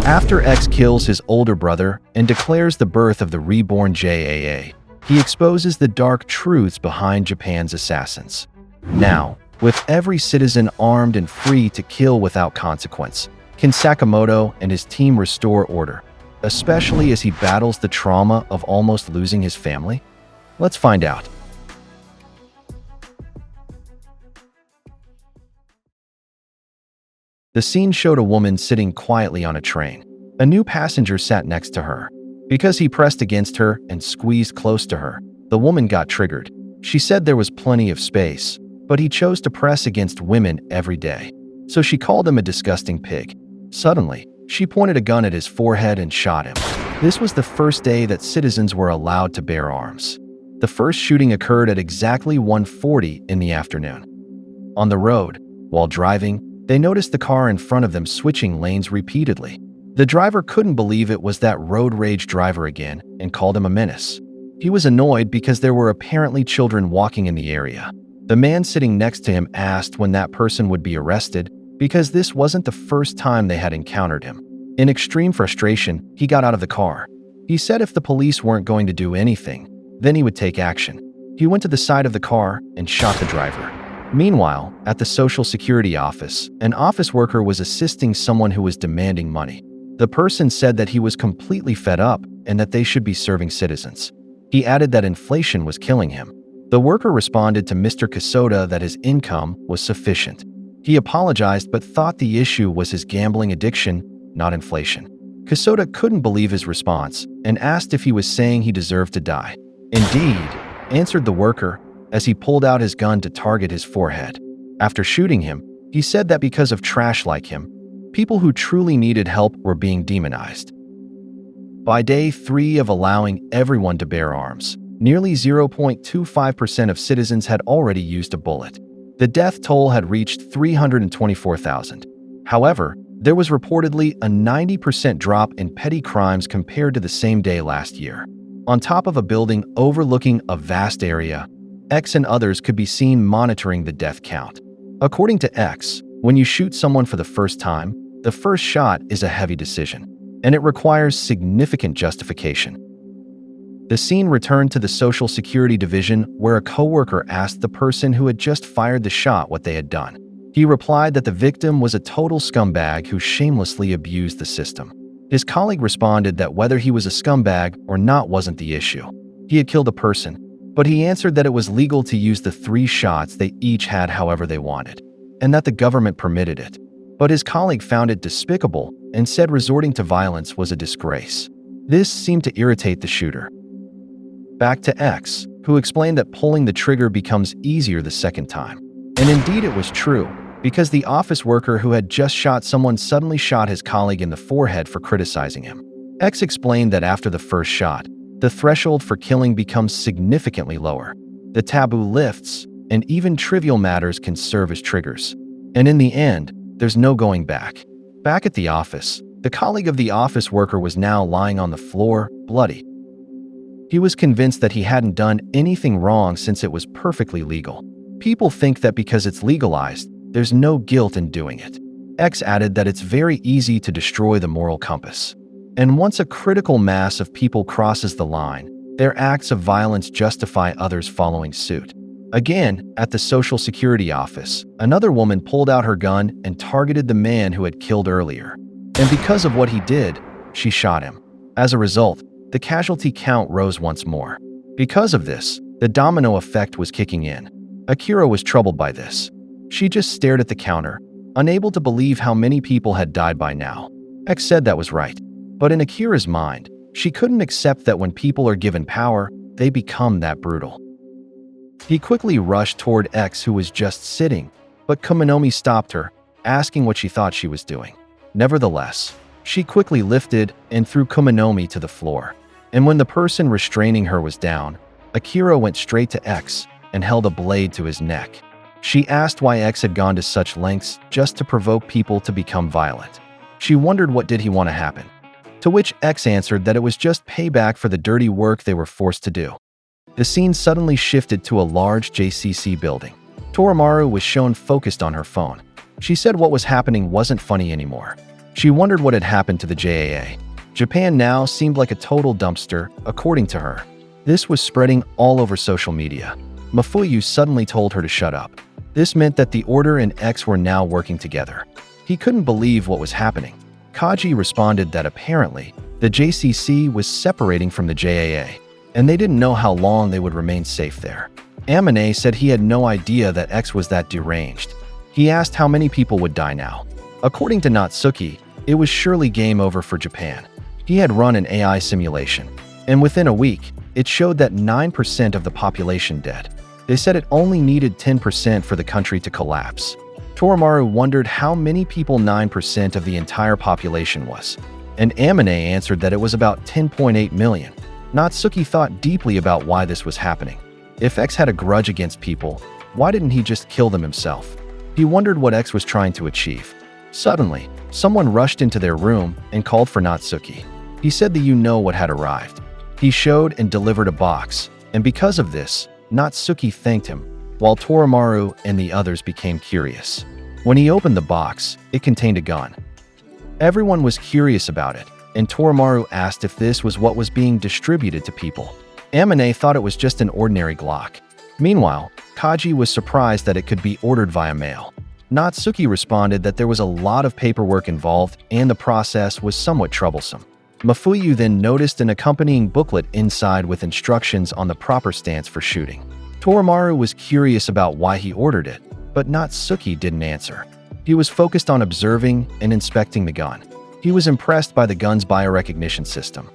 After X kills his older brother and declares the birth of the reborn JAA, he exposes the dark truths behind Japan's assassins. Now, with every citizen armed and free to kill without consequence, can Sakamoto and his team restore order, especially as he battles the trauma of almost losing his family? Let's find out. The scene showed a woman sitting quietly on a train. A new passenger sat next to her. Because he pressed against her and squeezed close to her, the woman got triggered. She said there was plenty of space, but he chose to press against women every day. So she called him a disgusting pig. Suddenly, she pointed a gun at his forehead and shot him. This was the first day that citizens were allowed to bear arms. The first shooting occurred at exactly 1:40 in the afternoon. On the road, while driving, they noticed the car in front of them switching lanes repeatedly. The driver couldn't believe it was that road rage driver again and called him a menace. He was annoyed because there were apparently children walking in the area. The man sitting next to him asked when that person would be arrested because this wasn't the first time they had encountered him. In extreme frustration, he got out of the car. He said if the police weren't going to do anything, then he would take action. He went to the side of the car and shot the driver. Meanwhile, at the Social Security office, an office worker was assisting someone who was demanding money. The person said that he was completely fed up and that they should be serving citizens. He added that inflation was killing him. The worker responded to Mr. Kasota that his income was sufficient. He apologized but thought the issue was his gambling addiction, not inflation. Kasota couldn't believe his response and asked if he was saying he deserved to die. "Indeed," answered the worker, as he pulled out his gun to target his forehead. After shooting him, he said that because of trash like him, people who truly needed help were being demonized. By day 3 of allowing everyone to bear arms, nearly 0.25% of citizens had already used a bullet. The death toll had reached 324,000. However, there was reportedly a 90% drop in petty crimes compared to the same day last year. On top of a building overlooking a vast area, X and others could be seen monitoring the death count. According to X, when you shoot someone for the first time, the first shot is a heavy decision, and it requires significant justification. The scene returned to the Social Security Division where a coworker asked the person who had just fired the shot what they had done. He replied that the victim was a total scumbag who shamelessly abused the system. His colleague responded that whether he was a scumbag or not wasn't the issue. He had killed a person, but he answered that it was legal to use the 3 shots they each had however they wanted, and that the government permitted it. But his colleague found it despicable and said resorting to violence was a disgrace. This seemed to irritate the shooter. Back to X, who explained that pulling the trigger becomes easier the second time. And indeed it was true, because the office worker who had just shot someone suddenly shot his colleague in the forehead for criticizing him. X explained that after the first shot, the threshold for killing becomes significantly lower. The taboo lifts, and even trivial matters can serve as triggers. And in the end, there's no going back. Back at the office, the colleague of the office worker was now lying on the floor, bloody. He was convinced that he hadn't done anything wrong since it was perfectly legal. People think that because it's legalized, there's no guilt in doing it. X added that it's very easy to destroy the moral compass. And once a critical mass of people crosses the line, their acts of violence justify others following suit. Again, at the Social Security office, another woman pulled out her gun and targeted the man who had killed earlier. And because of what he did, she shot him. As a result, the casualty count rose once more. Because of this, the domino effect was kicking in. Akira was troubled by this. She just stared at the counter, unable to believe how many people had died by now. X said that was right. But in Akira's mind, she couldn't accept that when people are given power, they become that brutal. He quickly rushed toward X, who was just sitting, but Kumanomi stopped her, asking what she thought she was doing. Nevertheless, she quickly lifted and threw Kumanomi to the floor. And when the person restraining her was down, Akira went straight to X and held a blade to his neck. She asked why X had gone to such lengths just to provoke people to become violent. She wondered what did he want to happen. To which X answered that it was just payback for the dirty work they were forced to do. The scene suddenly shifted to a large JCC building. Torimaru was shown focused on her phone. She said what was happening wasn't funny anymore. She wondered what had happened to the JAA. Japan now seemed like a total dumpster, according to her. This was spreading all over social media. Mafuyu suddenly told her to shut up. This meant that the Order and X were now working together. He couldn't believe what was happening. Kaji responded that apparently, the JCC was separating from the JAA, and they didn't know how long they would remain safe there. Amane said he had no idea that X was that deranged. He asked how many people would die now. According to Natsuki, it was surely game over for Japan. He had run an AI simulation, and within a week, it showed that 9% of the population dead. They said it only needed 10% for the country to collapse. Torimaru wondered how many people 9% of the entire population was, and Amane answered that it was about 10.8 million. Natsuki thought deeply about why this was happening. If X had a grudge against people, why didn't he just kill them himself? He wondered what X was trying to achieve. Suddenly, someone rushed into their room and called for Natsuki. He said the you-know-what had arrived. He showed and delivered a box, and because of this, Natsuki thanked him, while Torimaru and the others became curious. When he opened the box, it contained a gun. Everyone was curious about it, and Torimaru asked if this was what was being distributed to people. Amane thought it was just an ordinary Glock. Meanwhile, Kaji was surprised that it could be ordered via mail. Natsuki responded that there was a lot of paperwork involved and the process was somewhat troublesome. Mafuyu then noticed an accompanying booklet inside with instructions on the proper stance for shooting. Torimaru was curious about why he ordered it, but Natsuki didn't answer. He was focused on observing and inspecting the gun. He was impressed by the gun's biorecognition system.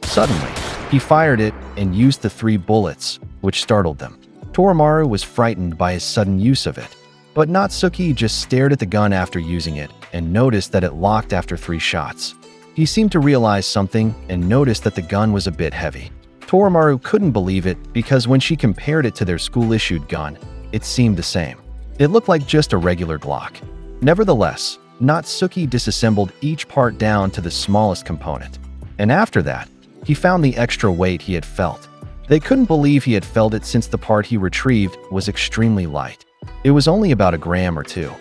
Suddenly, he fired it and used the 3 bullets, which startled them. Torimaru was frightened by his sudden use of it, but Natsuki just stared at the gun after using it and noticed that it locked after 3 shots. He seemed to realize something and noticed that the gun was a bit heavy. Torimaru couldn't believe it because when she compared it to their school-issued gun, it seemed the same. It looked like just a regular Glock. Nevertheless, Natsuki disassembled each part down to the smallest component. And after that, he found the extra weight he had felt. They couldn't believe he had felt it since the part he retrieved was extremely light. It was only about 1 gram or 2.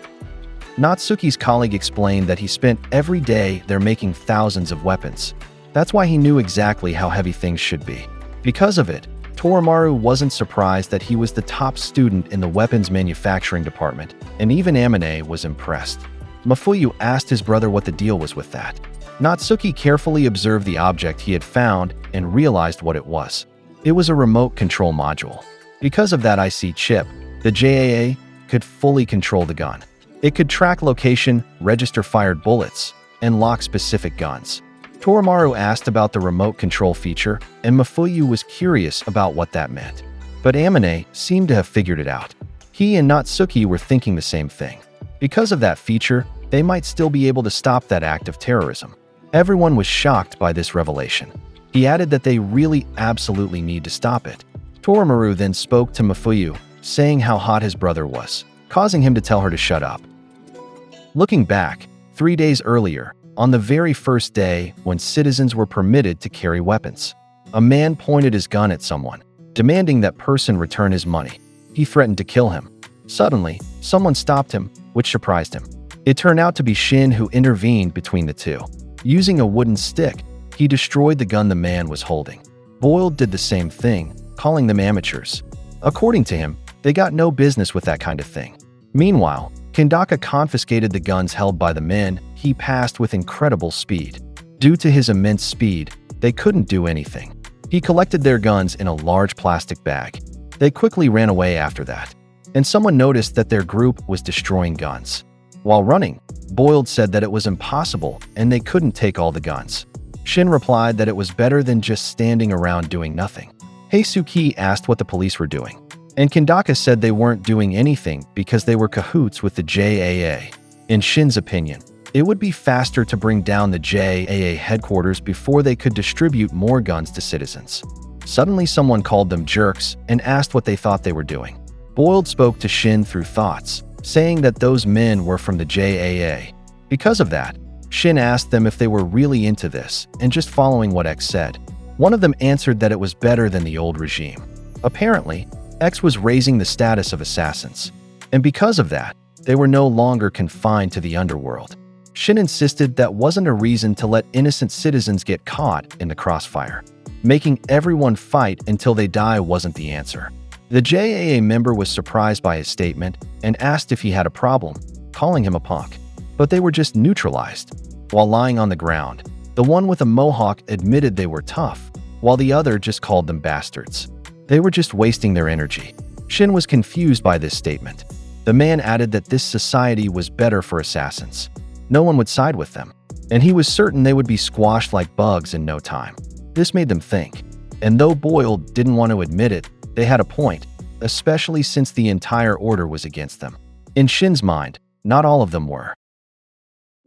Natsuki's colleague explained that he spent every day there making thousands of weapons. That's why he knew exactly how heavy things should be. Because of it, Torimaru wasn't surprised that he was the top student in the weapons manufacturing department, and even Amane was impressed. Mafuyu asked his brother what the deal was with that. Natsuki carefully observed the object he had found and realized what it was. It was a remote control module. Because of that IC chip, the JAA could fully control the gun. It could track location, register fired bullets, and lock specific guns. Torimaru asked about the remote control feature, and Mafuyu was curious about what that meant. But Amane seemed to have figured it out. He and Natsuki were thinking the same thing. Because of that feature, they might still be able to stop that act of terrorism. Everyone was shocked by this revelation. He added that they really absolutely need to stop it. Torimaru then spoke to Mafuyu, saying how hot his brother was, causing him to tell her to shut up. Looking back, 3 days earlier, on the very first day when citizens were permitted to carry weapons, a man pointed his gun at someone, demanding that person return his money. He threatened to kill him. Suddenly, someone stopped him, which surprised him. It turned out to be Shin who intervened between the two. Using a wooden stick, he destroyed the gun the man was holding. Boyle did the same thing, calling them amateurs. According to him, they got no business with that kind of thing. Meanwhile, Kendaka confiscated the guns held by the men he passed with incredible speed. Due to his immense speed, they couldn't do anything. He collected their guns in a large plastic bag. They quickly ran away after that, and someone noticed that their group was destroying guns. While running, Boyle said that it was impossible and they couldn't take all the guns. Shin replied that it was better than just standing around doing nothing. Heisuke asked what the police were doing, and Kendaka said they weren't doing anything because they were cahoots with the JAA. In Shin's opinion, it would be faster to bring down the JAA headquarters before they could distribute more guns to citizens. Suddenly someone called them jerks and asked what they thought they were doing. Boyle spoke to Shin through thoughts, saying that those men were from the JAA. Because of that, Shin asked them if they were really into this and just following what X said. One of them answered that it was better than the old regime. Apparently, X was raising the status of assassins, and because of that, they were no longer confined to the underworld. Shin insisted that wasn't a reason to let innocent citizens get caught in the crossfire. Making everyone fight until they die wasn't the answer. The JAA member was surprised by his statement and asked if he had a problem, calling him a punk. But they were just neutralized. While lying on the ground, the one with a mohawk admitted they were tough, while the other just called them bastards. They were just wasting their energy. Shin was confused by this statement. The man added that this society was better for assassins. No one would side with them, and he was certain they would be squashed like bugs in no time. This made them think, and though Boyle didn't want to admit it, they had a point, especially since the entire order was against them. In Shin's mind, not all of them were.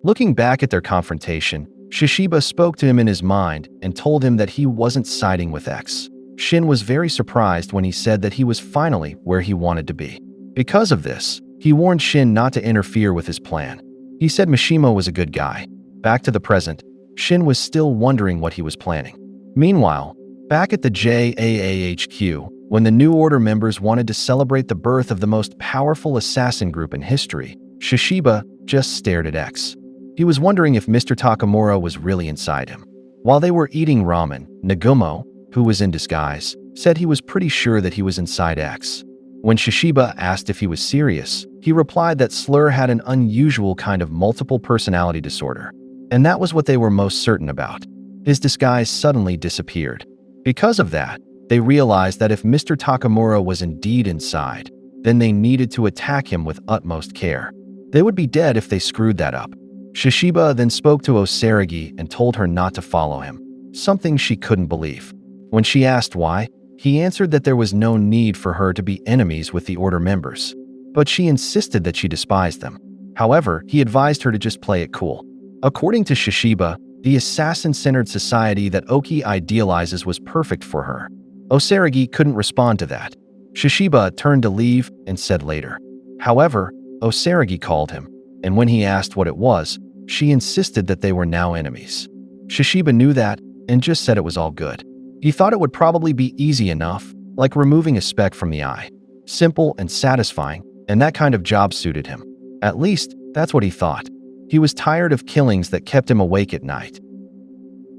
Looking back at their confrontation, Shishiba spoke to him in his mind and told him that he wasn't siding with X. Shin was very surprised when he said that he was finally where he wanted to be. Because of this, he warned Shin not to interfere with his plan. He said Mishima was a good guy. Back to the present, Shin was still wondering what he was planning. Meanwhile, back at the JAA HQ, when the New Order members wanted to celebrate the birth of the most powerful assassin group in history, Shishiba just stared at X. He was wondering if Mr. Takamura was really inside him. While they were eating ramen, Nagumo, who was in disguise, said he was pretty sure that he was inside X. When Shishiba asked if he was serious, he replied that Slur had an unusual kind of multiple personality disorder, and that was what they were most certain about. His disguise suddenly disappeared. Because of that, they realized that if Mr. Takamura was indeed inside, then they needed to attack him with utmost care. They would be dead if they screwed that up. Shishiba then spoke to Osaragi and told her not to follow him, something she couldn't believe. When she asked why, he answered that there was no need for her to be enemies with the Order members, but she insisted that she despised them. However, he advised her to just play it cool. According to Shishiba, the assassin-centered society that Oki idealizes was perfect for her. Osaragi couldn't respond to that. Shishiba turned to leave and said later. However, Osaragi called him, and when he asked what it was, she insisted that they were now enemies. Shishiba knew that and just said it was all good. He thought it would probably be easy enough, like removing a speck from the eye. Simple and satisfying, and that kind of job suited him. At least, that's what he thought. He was tired of killings that kept him awake at night.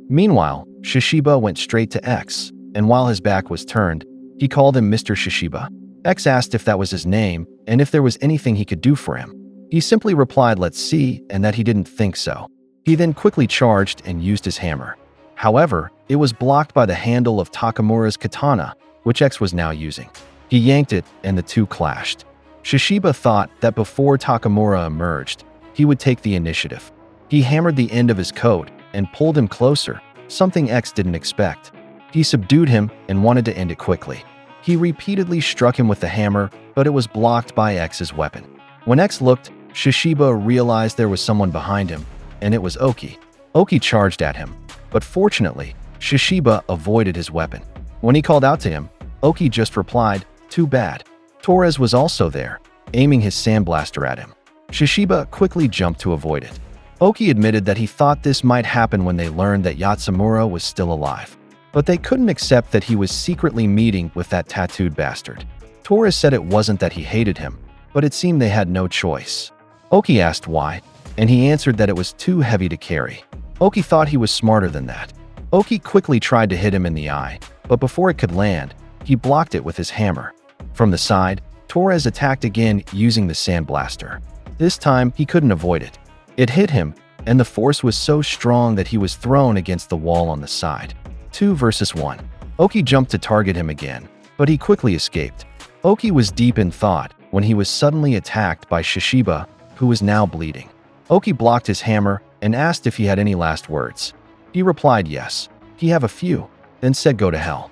Meanwhile, Shishiba went straight to X, and while his back was turned, he called him Mr. Shishiba. X asked if that was his name and if there was anything he could do for him. He simply replied, "Let's see," and that he didn't think so. He then quickly charged and used his hammer. However, it was blocked by the handle of Takamura's katana, which X was now using. He yanked it, and the two clashed. Shishiba thought that before Takamura emerged, he would take the initiative. He hammered the end of his coat and pulled him closer, something X didn't expect. He subdued him and wanted to end it quickly. He repeatedly struck him with the hammer, but it was blocked by X's weapon. When X looked, Shishiba realized there was someone behind him, and it was Oki. Oki charged at him, but fortunately, Shishiba avoided his weapon. When he called out to him, Oki just replied, "Too bad." Torres was also there, aiming his sandblaster at him. Shishiba quickly jumped to avoid it. Oki admitted that he thought this might happen when they learned that Yatsumura was still alive, but they couldn't accept that he was secretly meeting with that tattooed bastard. Torres said it wasn't that he hated him, but it seemed they had no choice. Oki asked why, and he answered that it was too heavy to carry. Oki thought he was smarter than that. Oki quickly tried to hit him in the eye, but before it could land, he blocked it with his hammer. From the side, Torres attacked again using the sandblaster. This time, he couldn't avoid it. It hit him, and the force was so strong that he was thrown against the wall on the side. 2 versus 1. Oki jumped to target him again, but he quickly escaped. Oki was deep in thought when he was suddenly attacked by Shishiba, who was now bleeding. Oki blocked his hammer and asked if he had any last words. He replied yes. He have a few, then said go to hell.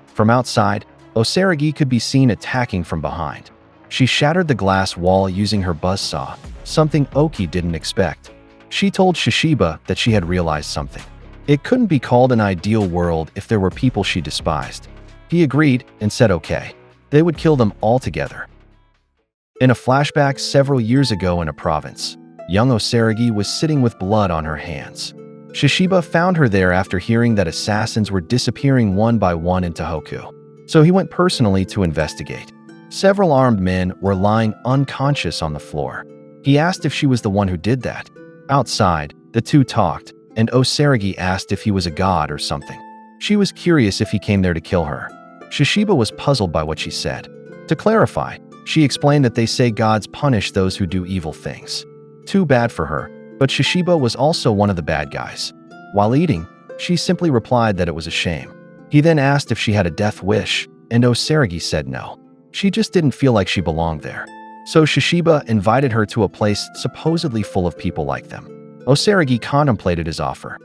From outside, Osaragi could be seen attacking from behind. She shattered the glass wall using her buzzsaw, something Oki didn't expect. She told Shishiba that she had realized something. It couldn't be called an ideal world if there were people she despised. He agreed and said okay. They would kill them all together. In a flashback several years ago in a province, young Osaragi was sitting with blood on her hands. Shishiba found her there after hearing that assassins were disappearing one by one in Tohoku. So he went personally to investigate. Several armed men were lying unconscious on the floor. He asked if she was the one who did that. Outside, the two talked, and Osaragi asked if he was a god or something. She was curious if he came there to kill her. Shishiba was puzzled by what she said. To clarify, she explained that they say gods punish those who do evil things. Too bad for her, but Shishiba was also one of the bad guys. While eating, she simply replied that it was a shame. He then asked if she had a death wish, and Osaragi said no. She just didn't feel like she belonged there. So Shishiba invited her to a place supposedly full of people like them. Osaragi contemplated his offer.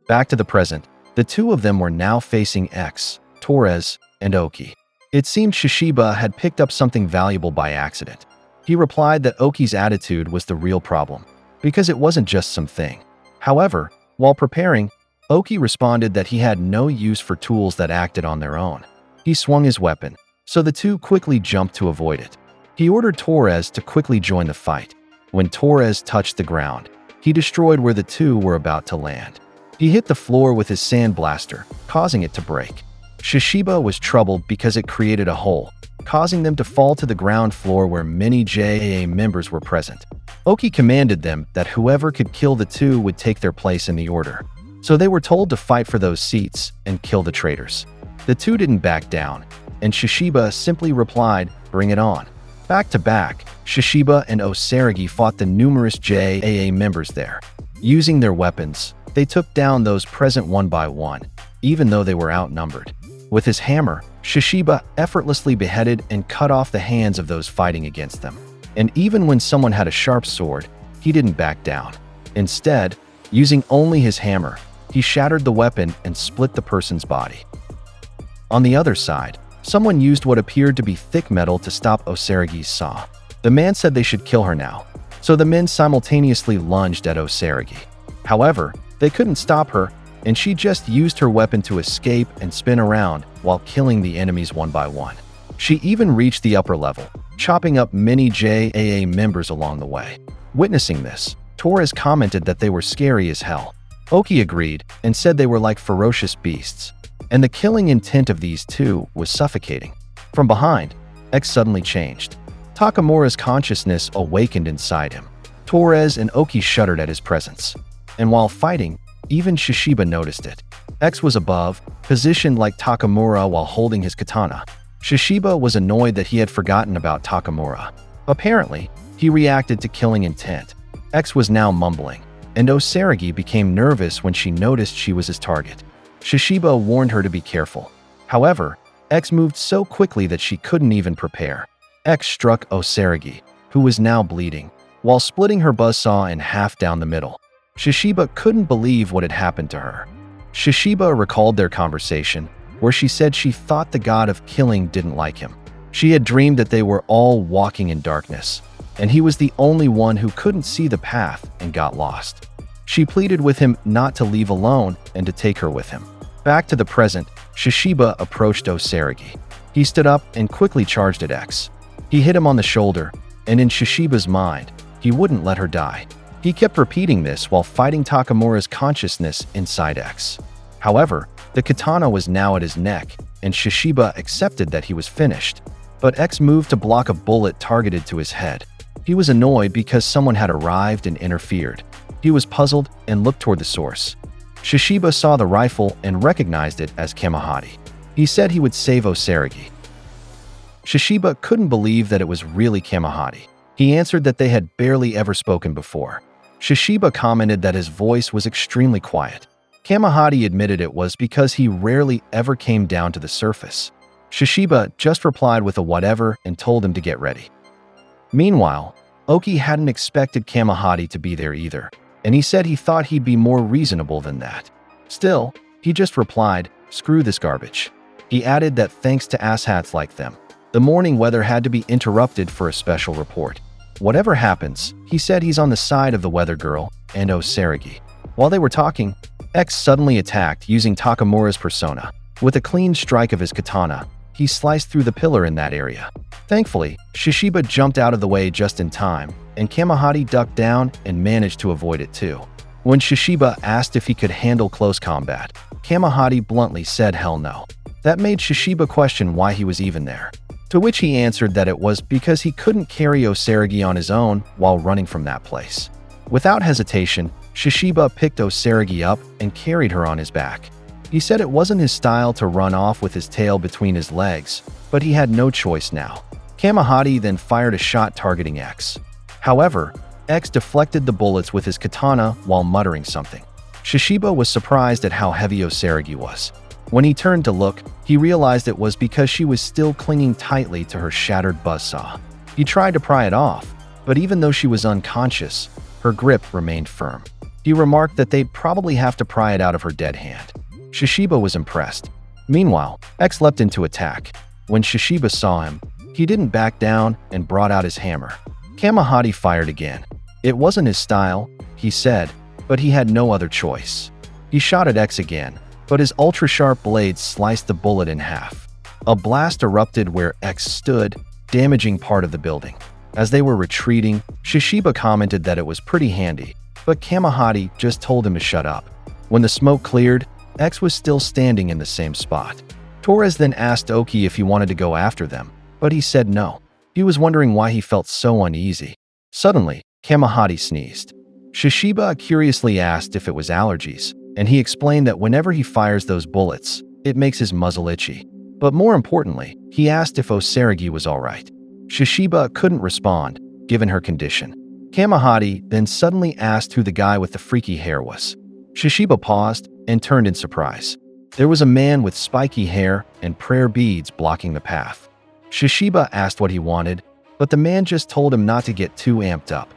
Back to the present, the two of them were now facing X, Torres, and Oki. It seemed Shishiba had picked up something valuable by accident. He replied that Oki's attitude was the real problem, because it wasn't just some thing. However, while preparing, Oki responded that he had no use for tools that acted on their own. He swung his weapon, so the two quickly jumped to avoid it. He ordered Torres to quickly join the fight. When Torres touched the ground, he destroyed where the two were about to land. He hit the floor with his sand blaster, causing it to break. Shishiba was troubled because it created a hole, causing them to fall to the ground floor where many JAA members were present. Oki commanded them that whoever could kill the two would take their place in the order. So they were told to fight for those seats and kill the traitors. The two didn't back down, and Shishiba simply replied, "Bring it on." Back to back, Shishiba and Osaragi fought the numerous JAA members there. Using their weapons, they took down those present one by one, even though they were outnumbered. With his hammer, Shishiba effortlessly beheaded and cut off the hands of those fighting against them. And even when someone had a sharp sword, he didn't back down. Instead, using only his hammer, he shattered the weapon and split the person's body. On the other side, someone used what appeared to be thick metal to stop Osaragi's saw. The man said they should kill her now, so the men simultaneously lunged at Osaragi. However, they couldn't stop her, and she just used her weapon to escape and spin around while killing the enemies one by one. She even reached the upper level, chopping up many JAA members along the way. Witnessing this, Torres commented that they were scary as hell. Oki agreed and said they were like ferocious beasts, and the killing intent of these two was suffocating. From behind, X suddenly changed. Takamura's consciousness awakened inside him. Torres and Oki shuddered at his presence. And while fighting, even Shishiba noticed it. X was above, positioned like Takamura while holding his katana. Shishiba was annoyed that he had forgotten about Takamura. Apparently, he reacted to killing intent. X was now mumbling, and Osaragi became nervous when she noticed she was his target. Shishiba warned her to be careful. However, X moved so quickly that she couldn't even prepare. X struck Osaragi, who was now bleeding, while splitting her buzzsaw in half down the middle. Shishiba couldn't believe what had happened to her. Shishiba recalled their conversation, where she said she thought the god of killing didn't like him. She had dreamed that they were all walking in darkness, and he was the only one who couldn't see the path and got lost. She pleaded with him not to leave alone and to take her with him. Back to the present, Shishiba approached Osaragi. He stood up and quickly charged at X. He hit him on the shoulder, and in Shishiba's mind, he wouldn't let her die. He kept repeating this while fighting Takamura's consciousness inside X. However, the katana was now at his neck, and Shishiba accepted that he was finished. But X moved to block a bullet targeted to his head. He was annoyed because someone had arrived and interfered. He was puzzled and looked toward the source. Shishiba saw the rifle and recognized it as Kamahati. He said he would save Osaragi. Shishiba couldn't believe that it was really Kamahati. He answered that they had barely ever spoken before. Shishiba commented that his voice was extremely quiet. Kamahati admitted it was because he rarely ever came down to the surface. Shishiba just replied with a whatever and told him to get ready. Meanwhile, Oki hadn't expected Kamahati to be there either, and he said he thought he'd be more reasonable than that. Still, he just replied, "Screw this garbage." He added that thanks to asshats like them, the morning weather had to be interrupted for a special report. Whatever happens, he said he's on the side of the weather girl and Osaragi. While they were talking, X suddenly attacked using Takamura's persona. With a clean strike of his katana, he sliced through the pillar in that area. Thankfully, Shishiba jumped out of the way just in time, and Kamahati ducked down and managed to avoid it too. When Shishiba asked if he could handle close combat, Kamahati bluntly said hell no. That made Shishiba question why he was even there. To which he answered that it was because he couldn't carry Osaragi on his own while running from that place. Without hesitation, Shishiba picked Osaragi up and carried her on his back. He said it wasn't his style to run off with his tail between his legs, but he had no choice now. Kamahati then fired a shot targeting X. However, X deflected the bullets with his katana while muttering something. Shishiba was surprised at how heavy Osaragi was. When he turned to look, he realized it was because she was still clinging tightly to her shattered buzzsaw. He tried to pry it off, but even though she was unconscious, her grip remained firm. He remarked that they'd probably have to pry it out of her dead hand. Shishiba was impressed. Meanwhile, X leapt into attack. When Shishiba saw him, he didn't back down and brought out his hammer. Kamahati fired again. It wasn't his style, he said, but he had no other choice. He shot at X again, but his ultra-sharp blade sliced the bullet in half. A blast erupted where X stood, damaging part of the building. As they were retreating, Shishiba commented that it was pretty handy, but Kamahati just told him to shut up. When the smoke cleared, X was still standing in the same spot. Torres then asked Oki if he wanted to go after them, but he said no. He was wondering why he felt so uneasy. Suddenly, Kamahati sneezed. Shishiba curiously asked if it was allergies, and he explained that whenever he fires those bullets, it makes his muzzle itchy. But more importantly, he asked if Osaragi was alright. Shishiba couldn't respond, given her condition. Kamahati then suddenly asked who the guy with the freaky hair was. Shishiba paused and turned in surprise. There was a man with spiky hair and prayer beads blocking the path. Shishiba asked what he wanted, but the man just told him not to get too amped up.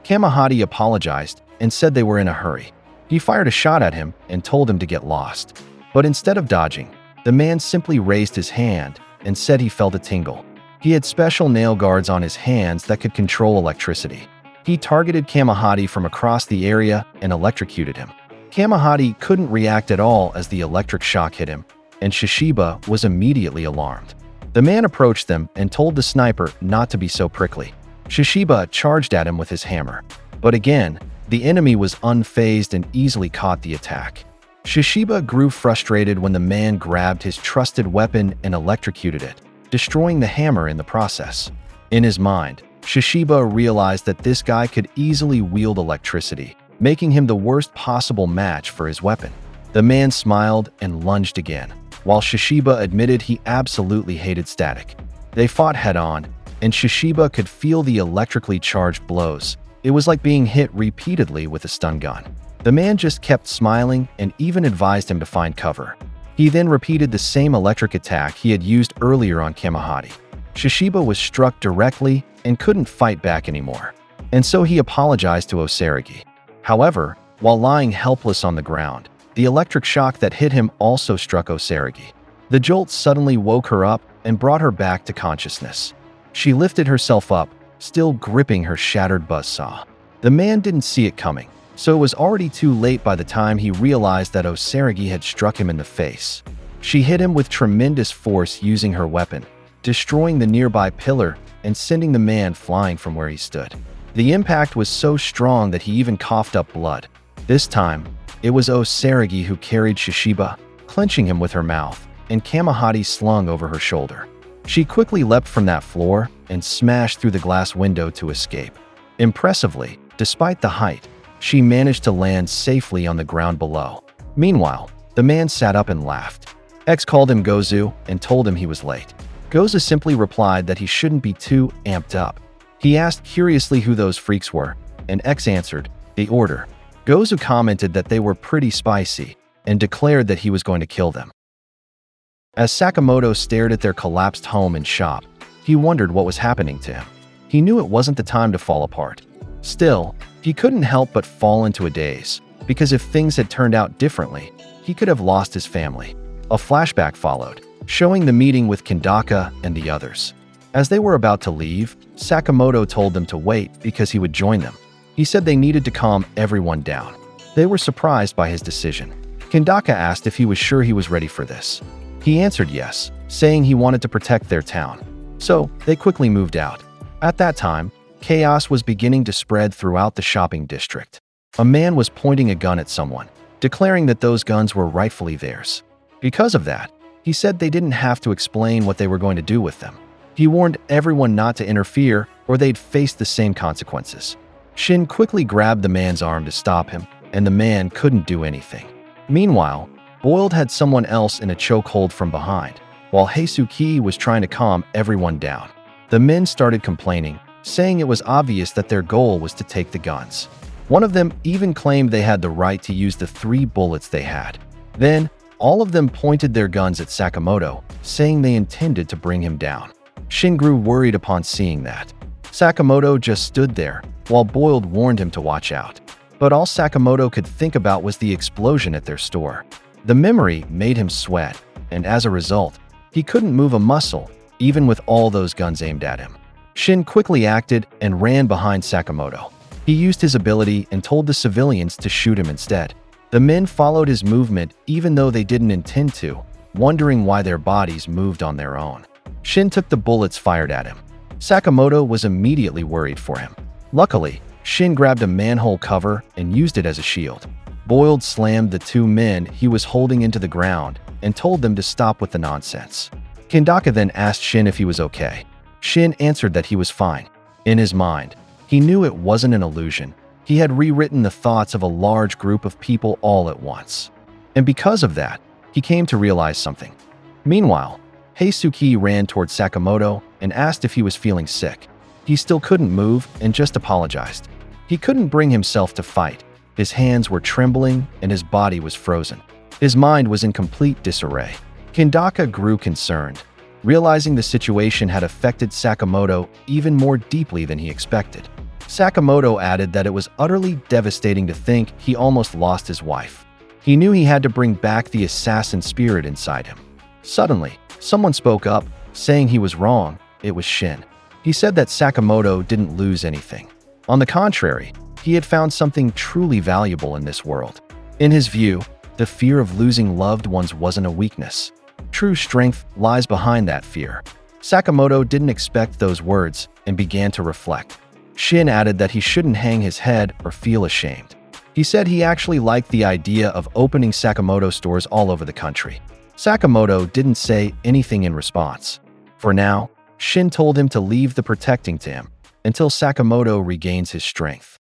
Kamahati apologized and said they were in a hurry. He fired a shot at him and told him to get lost. But instead of dodging, the man simply raised his hand and said he felt a tingle. He had special nail guards on his hands that could control electricity. He targeted Kamahati from across the area and electrocuted him. Kamahati couldn't react at all as the electric shock hit him, and Shishiba was immediately alarmed. The man approached them and told the sniper not to be so prickly. Shishiba charged at him with his hammer. But again, the enemy was unfazed and easily caught the attack. Shishiba grew frustrated when the man grabbed his trusted weapon and electrocuted it, destroying the hammer in the process. In his mind, Shishiba realized that this guy could easily wield electricity, making him the worst possible match for his weapon. The man smiled and lunged again, while Shishiba admitted he absolutely hated static. They fought head-on, and Shishiba could feel the electrically charged blows. It was like being hit repeatedly with a stun gun. The man just kept smiling and even advised him to find cover. He then repeated the same electric attack he had used earlier on Kamahati. Shishiba was struck directly and couldn't fight back anymore, and so he apologized to Osaragi. However, while lying helpless on the ground, the electric shock that hit him also struck Osaragi. The jolt suddenly woke her up and brought her back to consciousness. She lifted herself up, still gripping her shattered buzzsaw. The man didn't see it coming, so it was already too late by the time he realized that Osaragi had struck him in the face. She hit him with tremendous force using her weapon, destroying the nearby pillar and sending the man flying from where he stood. The impact was so strong that he even coughed up blood. This time, it was Osaragi who carried Shishiba, clenching him with her mouth, and Kamahati slung over her shoulder. She quickly leapt from that floor and smashed through the glass window to escape. Impressively, despite the height, she managed to land safely on the ground below. Meanwhile, the man sat up and laughed. X called him Gozu and told him he was late. Gozu simply replied that he shouldn't be too amped up. He asked curiously who those freaks were, and X answered, "The Order." Gozu commented that they were pretty spicy and declared that he was going to kill them. As Sakamoto stared at their collapsed home and shop, he wondered what was happening to him. He knew it wasn't the time to fall apart. Still, he couldn't help but fall into a daze, because if things had turned out differently, he could have lost his family. A flashback followed, showing the meeting with Kendaka and the others. As they were about to leave, Sakamoto told them to wait because he would join them. He said they needed to calm everyone down. They were surprised by his decision. Kendaka asked if he was sure he was ready for this. He answered yes, saying he wanted to protect their town. So, they quickly moved out. At that time, chaos was beginning to spread throughout the shopping district. A man was pointing a gun at someone, declaring that those guns were rightfully theirs. Because of that, he said they didn't have to explain what they were going to do with them. He warned everyone not to interfere or they'd face the same consequences. Shin quickly grabbed the man's arm to stop him, and the man couldn't do anything. Meanwhile, Boiled had someone else in a chokehold from behind, while Heisuki was trying to calm everyone down. The men started complaining, saying it was obvious that their goal was to take the guns. One of them even claimed they had the right to use the 3 bullets they had. Then, all of them pointed their guns at Sakamoto, saying they intended to bring him down. Shin grew worried upon seeing that. Sakamoto just stood there, while Boiled warned him to watch out. But all Sakamoto could think about was the explosion at their store. The memory made him sweat, and as a result, he couldn't move a muscle, even with all those guns aimed at him. Shin quickly acted and ran behind Sakamoto. He used his ability and told the civilians to shoot him instead. The men followed his movement even though they didn't intend to, wondering why their bodies moved on their own. Shin took the bullets fired at him. Sakamoto was immediately worried for him. Luckily, Shin grabbed a manhole cover and used it as a shield. Boiled slammed the 2 men he was holding into the ground and told them to stop with the nonsense. Kendaka then asked Shin if he was okay. Shin answered that he was fine. In his mind, he knew it wasn't an illusion. He had rewritten the thoughts of a large group of people all at once. And because of that, he came to realize something. Meanwhile, Heisuki ran toward Sakamoto and asked if he was feeling sick. He still couldn't move and just apologized. He couldn't bring himself to fight. His hands were trembling and his body was frozen. His mind was in complete disarray. Kendaka grew concerned, realizing the situation had affected Sakamoto even more deeply than he expected. Sakamoto added that it was utterly devastating to think he almost lost his wife. He knew he had to bring back the assassin spirit inside him. Suddenly, someone spoke up, saying he was wrong. It was Shin. He said that Sakamoto didn't lose anything. On the contrary, he had found something truly valuable in this world. In his view, the fear of losing loved ones wasn't a weakness. True strength lies behind that fear. Sakamoto didn't expect those words and began to reflect. Shin added that he shouldn't hang his head or feel ashamed. He said he actually liked the idea of opening Sakamoto stores all over the country. Sakamoto didn't say anything in response. For now, Shin told him to leave the protecting to him until Sakamoto regains his strength.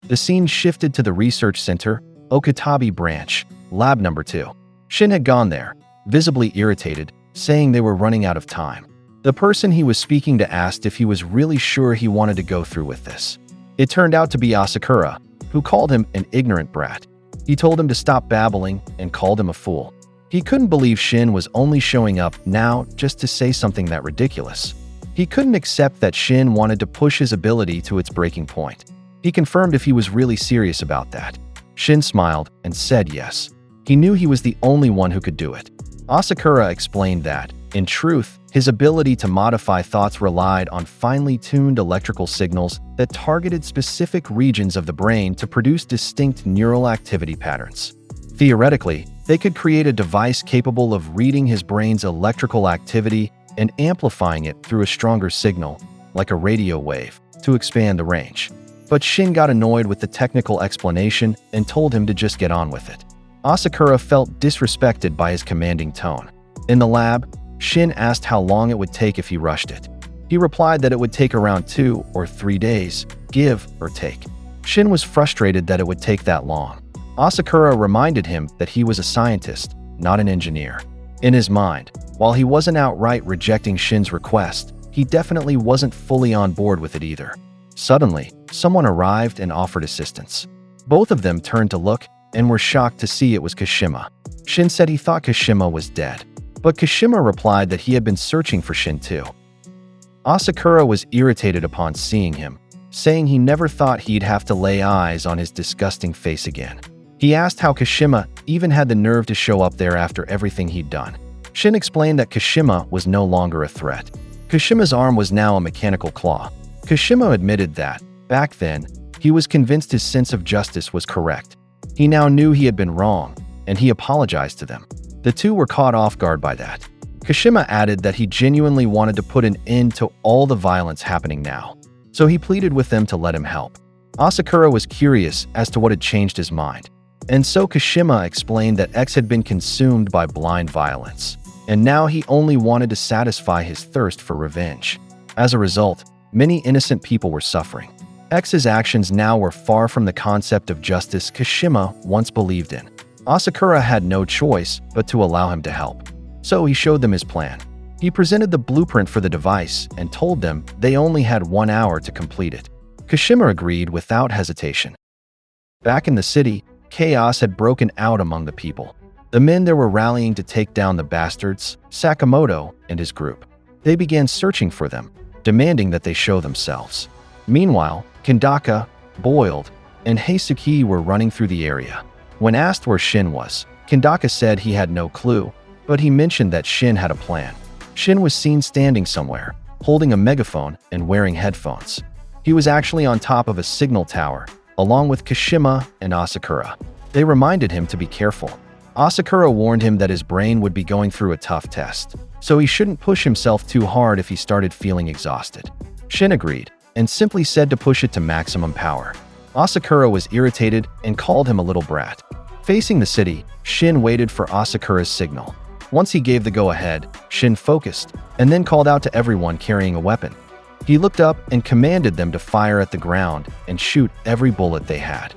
The scene shifted to the research center, Okatabe branch, lab number 2. Shin had gone there, visibly irritated, saying they were running out of time. The person he was speaking to asked if he was really sure he wanted to go through with this. It turned out to be Asakura, who called him an ignorant brat. He told him to stop babbling and called him a fool. He couldn't believe Shin was only showing up now just to say something that ridiculous. He couldn't accept that Shin wanted to push his ability to its breaking point. He confirmed if he was really serious about that. Shin smiled and said yes. He knew he was the only one who could do it. Asakura explained that, in truth, his ability to modify thoughts relied on finely tuned electrical signals that targeted specific regions of the brain to produce distinct neural activity patterns. Theoretically, they could create a device capable of reading his brain's electrical activity and amplifying it through a stronger signal, like a radio wave, to expand the range. But Shin got annoyed with the technical explanation and told him to just get on with it. Asakura felt disrespected by his commanding tone. In the lab, Shin asked how long it would take if he rushed it. He replied that it would take around 2 or 3 days, give or take. Shin was frustrated that it would take that long. Asakura reminded him that he was a scientist, not an engineer. In his mind, while he wasn't outright rejecting Shin's request, he definitely wasn't fully on board with it either. Suddenly, someone arrived and offered assistance. Both of them turned to look and were shocked to see it was Kashima. Shin said he thought Kashima was dead, but Kashima replied that he had been searching for Shin too. Asakura was irritated upon seeing him, saying he never thought he'd have to lay eyes on his disgusting face again. He asked how Kashima even had the nerve to show up there after everything he'd done. Shin explained that Kashima was no longer a threat. Kashima's arm was now a mechanical claw. Kashima admitted that, back then, he was convinced his sense of justice was correct. He now knew he had been wrong, and he apologized to them. The two were caught off guard by that. Kashima added that he genuinely wanted to put an end to all the violence happening now, so he pleaded with them to let him help. Asakura was curious as to what had changed his mind, and so Kashima explained that X had been consumed by blind violence, and now he only wanted to satisfy his thirst for revenge. As a result, many innocent people were suffering. X's actions now were far from the concept of justice Kashima once believed in. Asakura had no choice but to allow him to help. So he showed them his plan. He presented the blueprint for the device and told them they only had 1 hour to complete it. Kashima agreed without hesitation. Back in the city, chaos had broken out among the people. The men there were rallying to take down the bastards, Sakamoto and his group. They began searching for them, demanding that they show themselves. Meanwhile, Kandaka, Boiled, and Heisuke were running through the area. When asked where Shin was, Kandaka said he had no clue, but he mentioned that Shin had a plan. Shin was seen standing somewhere, holding a megaphone and wearing headphones. He was actually on top of a signal tower, along with Kashima and Asakura. They reminded him to be careful. Asakura warned him that his brain would be going through a tough test, so he shouldn't push himself too hard if he started feeling exhausted. Shin agreed, and simply said to push it to maximum power. Asakura was irritated and called him a little brat. Facing the city, Shin waited for Asakura's signal. Once he gave the go-ahead, Shin focused, and then called out to everyone carrying a weapon. He looked up and commanded them to fire at the ground and shoot every bullet they had.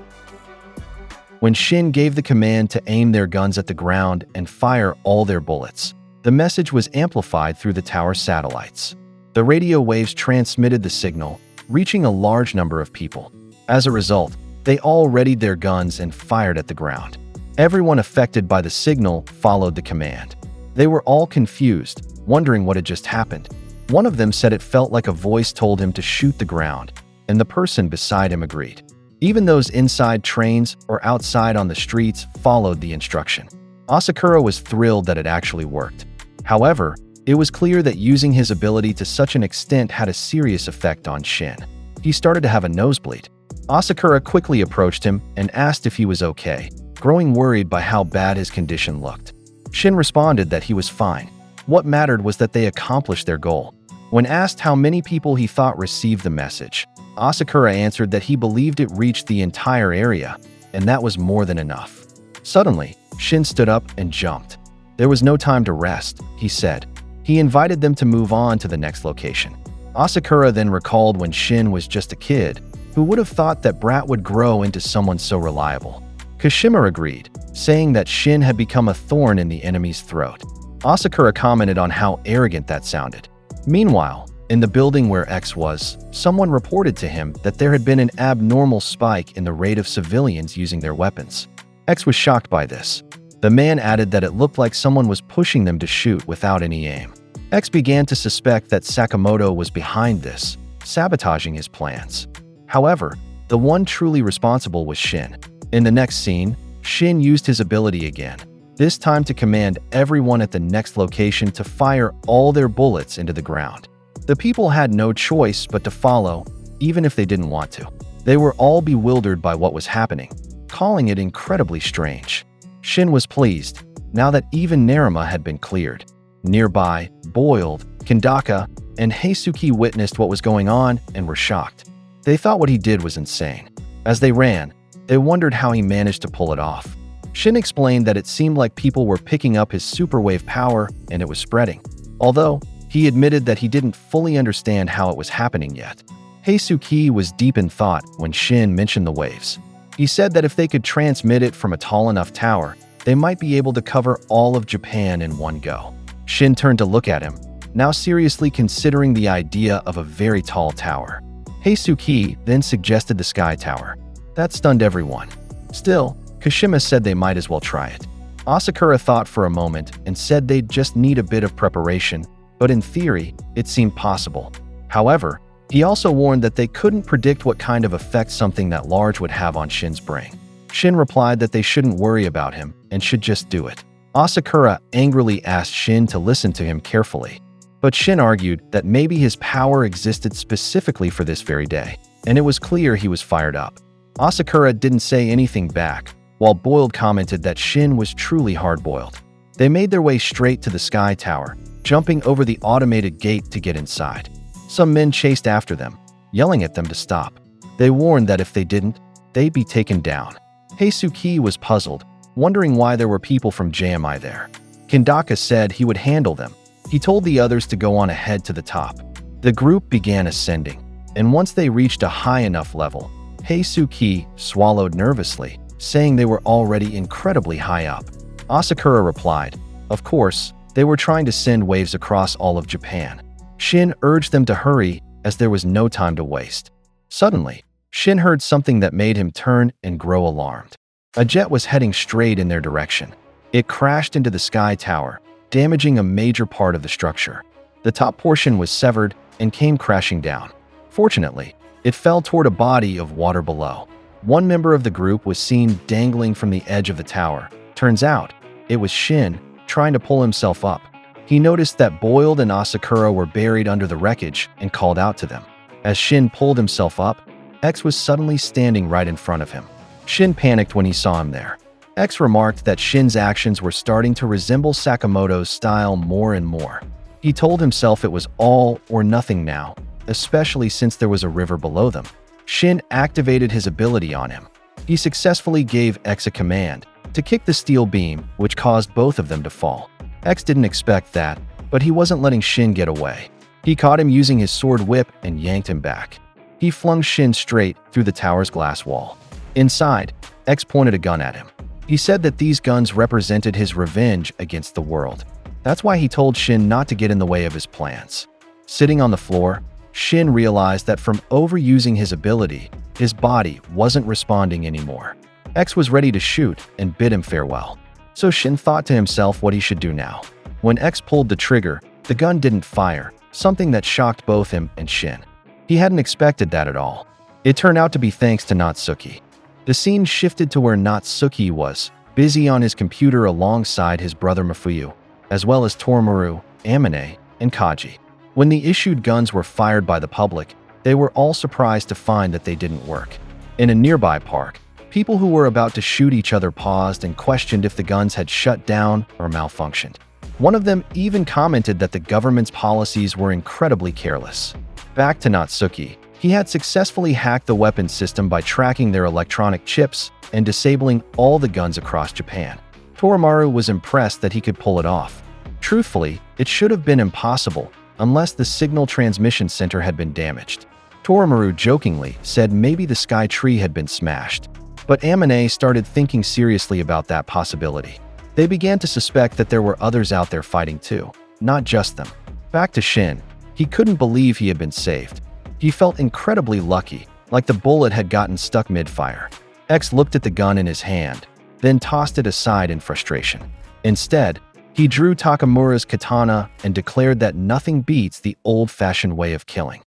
When Shin gave the command to aim their guns at the ground and fire all their bullets, the message was amplified through the tower satellites. The radio waves transmitted the signal, reaching a large number of people. As a result, they all readied their guns and fired at the ground. Everyone affected by the signal followed the command. They were all confused, wondering what had just happened. One of them said it felt like a voice told him to shoot the ground, and the person beside him agreed. Even those inside trains or outside on the streets followed the instruction. Asakura was thrilled that it actually worked. However, it was clear that using his ability to such an extent had a serious effect on Shin. He started to have a nosebleed. Asakura quickly approached him and asked if he was okay, growing worried by how bad his condition looked. Shin responded that he was fine. What mattered was that they accomplished their goal. When asked how many people he thought received the message, Asakura answered that he believed it reached the entire area, and that was more than enough. Suddenly, Shin stood up and jumped. There was no time to rest, he said. He invited them to move on to the next location. Asakura then recalled when Shin was just a kid, who would have thought that Brat would grow into someone so reliable. Kashima agreed, saying that Shin had become a thorn in the enemy's throat. Asakura commented on how arrogant that sounded. Meanwhile, in the building where X was, someone reported to him that there had been an abnormal spike in the rate of civilians using their weapons. X was shocked by this. The man added that it looked like someone was pushing them to shoot without any aim. X began to suspect that Sakamoto was behind this, sabotaging his plans. However, the one truly responsible was Shin. In the next scene, Shin used his ability again, this time to command everyone at the next location to fire all their bullets into the ground. The people had no choice but to follow, even if they didn't want to. They were all bewildered by what was happening, calling it incredibly strange. Shin was pleased, now that even Naruma had been cleared. Nearby, Boiled, Kandaka, and Heisuke witnessed what was going on and were shocked. They thought what he did was insane. As they ran, they wondered how he managed to pull it off. Shin explained that it seemed like people were picking up his superwave power and it was spreading. Although, he admitted that he didn't fully understand how it was happening yet. Heisuke was deep in thought when Shin mentioned the waves. He said that if they could transmit it from a tall enough tower, they might be able to cover all of Japan in one go. Shin turned to look at him, now seriously considering the idea of a very tall tower. Heisuke then suggested the Sky Tower. That stunned everyone. Still, Kashima said they might as well try it. Asakura thought for a moment and said they'd just need a bit of preparation, but in theory, it seemed possible. However, he also warned that they couldn't predict what kind of effect something that large would have on Shin's brain. Shin replied that they shouldn't worry about him and should just do it. Asakura angrily asked Shin to listen to him carefully, but Shin argued that maybe his power existed specifically for this very day, and it was clear he was fired up. Asakura didn't say anything back, while Boiled commented that Shin was truly hard-boiled. They made their way straight to the Sky Tower, jumping over the automated gate to get inside. Some men chased after them, yelling at them to stop. They warned that if they didn't, they'd be taken down. Heisuke was puzzled, wondering why there were people from JAA there. Kandaka said he would handle them. He told the others to go on ahead to the top. The group began ascending. and once they reached a high enough level, Heisuke swallowed nervously, saying they were already incredibly high up. Asakura replied, "Of course, they were trying to send waves across all of Japan." Shin urged them to hurry, as there was no time to waste. Suddenly, Shin heard something that made him turn and grow alarmed. A jet was heading straight in their direction. It crashed into the sky tower, damaging a major part of the structure. The top portion was severed and came crashing down. Fortunately, it fell toward a body of water below. One member of the group was seen dangling from the edge of the tower. Turns out, it was Shin, trying to pull himself up. He noticed that Boiled and Asakura were buried under the wreckage and called out to them. As Shin pulled himself up, X was suddenly standing right in front of him. Shin panicked when he saw him there. X remarked that Shin's actions were starting to resemble Sakamoto's style more and more. He told himself it was all or nothing now, especially since there was a river below them. Shin activated his ability on him. He successfully gave X a command to kick the steel beam, which caused both of them to fall. X didn't expect that, but he wasn't letting Shin get away. He caught him using his sword whip and yanked him back. He flung Shin straight through the tower's glass wall. Inside, X pointed a gun at him. He said that these guns represented his revenge against the world. That's why he told Shin not to get in the way of his plans. Sitting on the floor, Shin realized that from overusing his ability, his body wasn't responding anymore. X was ready to shoot and bid him farewell. So Shin thought to himself what he should do now. When X pulled the trigger, the gun didn't fire, something that shocked both him and Shin. He hadn't expected that at all. It turned out to be thanks to Natsuki. The scene shifted to where Natsuki was, busy on his computer alongside his brother Mafuyu, as well as Torumaru, Amine, and Kaji. When the issued guns were fired by the public, they were all surprised to find that they didn't work. In a nearby park, people who were about to shoot each other paused and questioned if the guns had shut down or malfunctioned. One of them even commented that the government's policies were incredibly careless. Back to Natsuki. He had successfully hacked the weapons system by tracking their electronic chips and disabling all the guns across Japan. Torumaru was impressed that he could pull it off. Truthfully, it should have been impossible unless the signal transmission center had been damaged. Torumaru jokingly said maybe the sky tree had been smashed. But Amine started thinking seriously about that possibility. They began to suspect that there were others out there fighting too, not just them. Back to Shin. He couldn't believe he had been saved. He felt incredibly lucky, like the bullet had gotten stuck mid-fire. X looked at the gun in his hand, then tossed it aside in frustration. Instead, he drew Takamura's katana and declared that nothing beats the old-fashioned way of killing.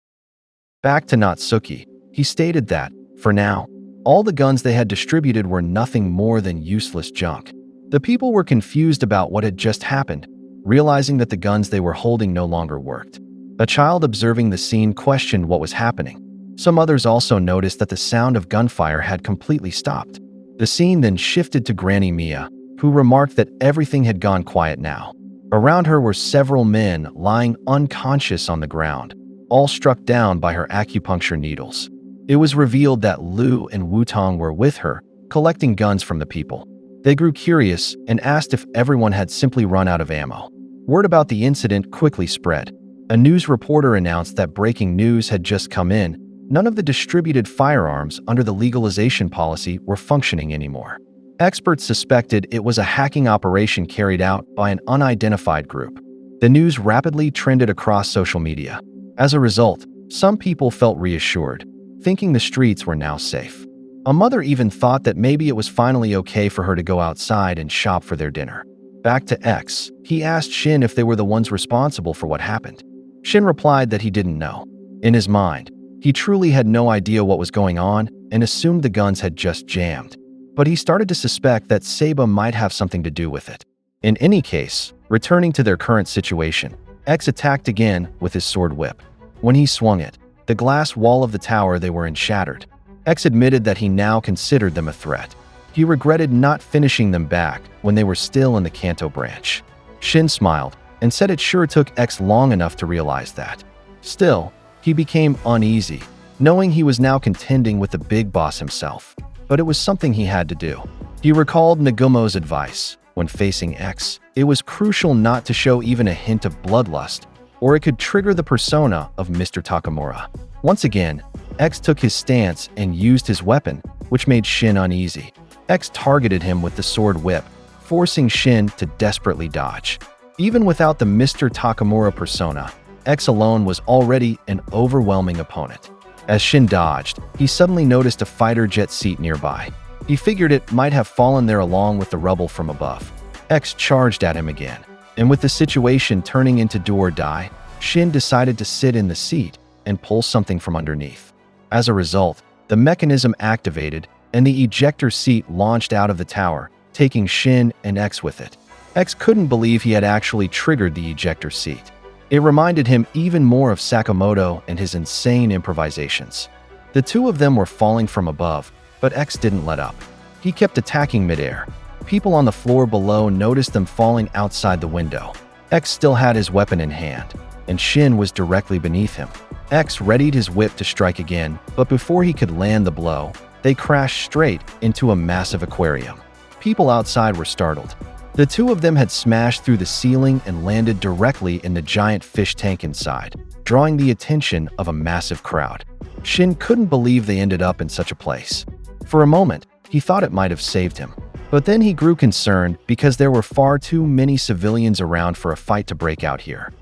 Back to Natsuki. He stated that, for now, all the guns they had distributed were nothing more than useless junk. The people were confused about what had just happened, realizing that the guns they were holding no longer worked. A child observing the scene questioned what was happening. Some others also noticed that the sound of gunfire had completely stopped. The scene then shifted to Granny Mia, who remarked that everything had gone quiet now. Around her were several men lying unconscious on the ground, all struck down by her acupuncture needles. It was revealed that Lu and Wutong were with her, collecting guns from the people. They grew curious and asked if everyone had simply run out of ammo. Word about the incident quickly spread. A news reporter announced that breaking news had just come in. None of the distributed firearms under the legalization policy were functioning anymore. Experts suspected it was a hacking operation carried out by an unidentified group. The news rapidly trended across social media. As a result, some people felt reassured, thinking the streets were now safe. A mother even thought that maybe it was finally okay for her to go outside and shop for their dinner. Back to X, he asked Shin if they were the ones responsible for what happened. Shin replied that he didn't know. In his mind, he truly had no idea what was going on and assumed the guns had just jammed. But he started to suspect that Seiba might have something to do with it. In any case, returning to their current situation, X attacked again with his sword whip. When he swung it, the glass wall of the tower they were in shattered. X admitted that he now considered them a threat. He regretted not finishing them back when they were still in the Kanto branch. Shin smiled and said it sure took X long enough to realize that. Still, he became uneasy, knowing he was now contending with the big boss himself. But it was something he had to do. He recalled Nagumo's advice. When facing X, it was crucial not to show even a hint of bloodlust, or it could trigger the persona of Mr. Takamura. Once again, X took his stance and used his weapon, which made Shin uneasy. X targeted him with the sword whip, forcing Shin to desperately dodge. Even without the Mr. Takamura persona, X alone was already an overwhelming opponent. As Shin dodged, he suddenly noticed a fighter jet seat nearby. He figured it might have fallen there along with the rubble from above. X charged at him again, and with the situation turning into do or die, Shin decided to sit in the seat and pull something from underneath. As a result, the mechanism activated and the ejector seat launched out of the tower, taking Shin and X with it. X couldn't believe he had actually triggered the ejector seat. It reminded him even more of Sakamoto and his insane improvisations. The two of them were falling from above, but X didn't let up. He kept attacking midair. People on the floor below noticed them falling outside the window. X still had his weapon in hand, and Shin was directly beneath him. X readied his whip to strike again, but before he could land the blow, they crashed straight into a massive aquarium. People outside were startled. The two of them had smashed through the ceiling and landed directly in the giant fish tank inside, drawing the attention of a massive crowd. Shin couldn't believe they ended up in such a place. For a moment, he thought it might have saved him. But then he grew concerned because there were far too many civilians around for a fight to break out here.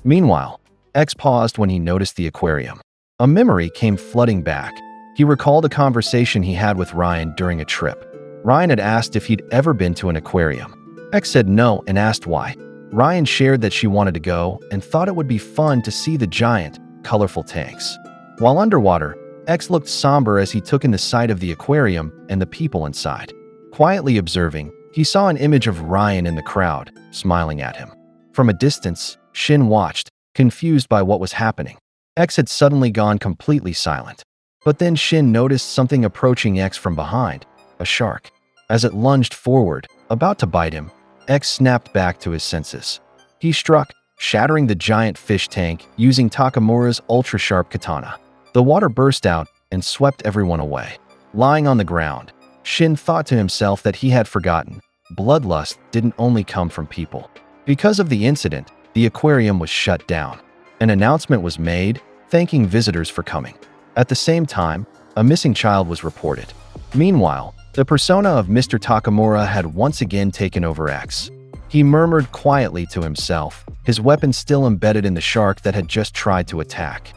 Meanwhile, X paused when he noticed the aquarium. A memory came flooding back. He recalled a conversation he had with Ryan during a trip. Ryan had asked if he'd ever been to an aquarium. X said no and asked why. Ryan shared that she wanted to go and thought it would be fun to see the giant, colorful tanks. While underwater, X looked somber as he took in the sight of the aquarium and the people inside. Quietly observing, he saw an image of Ryan in the crowd, smiling at him. From a distance, Shin watched, confused by what was happening. X had suddenly gone completely silent. But then Shin noticed something approaching X from behind, a shark. As it lunged forward, about to bite him, X snapped back to his senses. He struck, shattering the giant fish tank using Takamura's ultra-sharp katana. The water burst out and swept everyone away. Lying on the ground, Shin thought to himself that he had forgotten. Bloodlust didn't only come from people. Because of the incident, the aquarium was shut down. An announcement was made, thanking visitors for coming. At the same time, a missing child was reported. Meanwhile, the persona of Mr. Takamura had once again taken over X. He murmured quietly to himself, his weapon still embedded in the shark that had just tried to attack.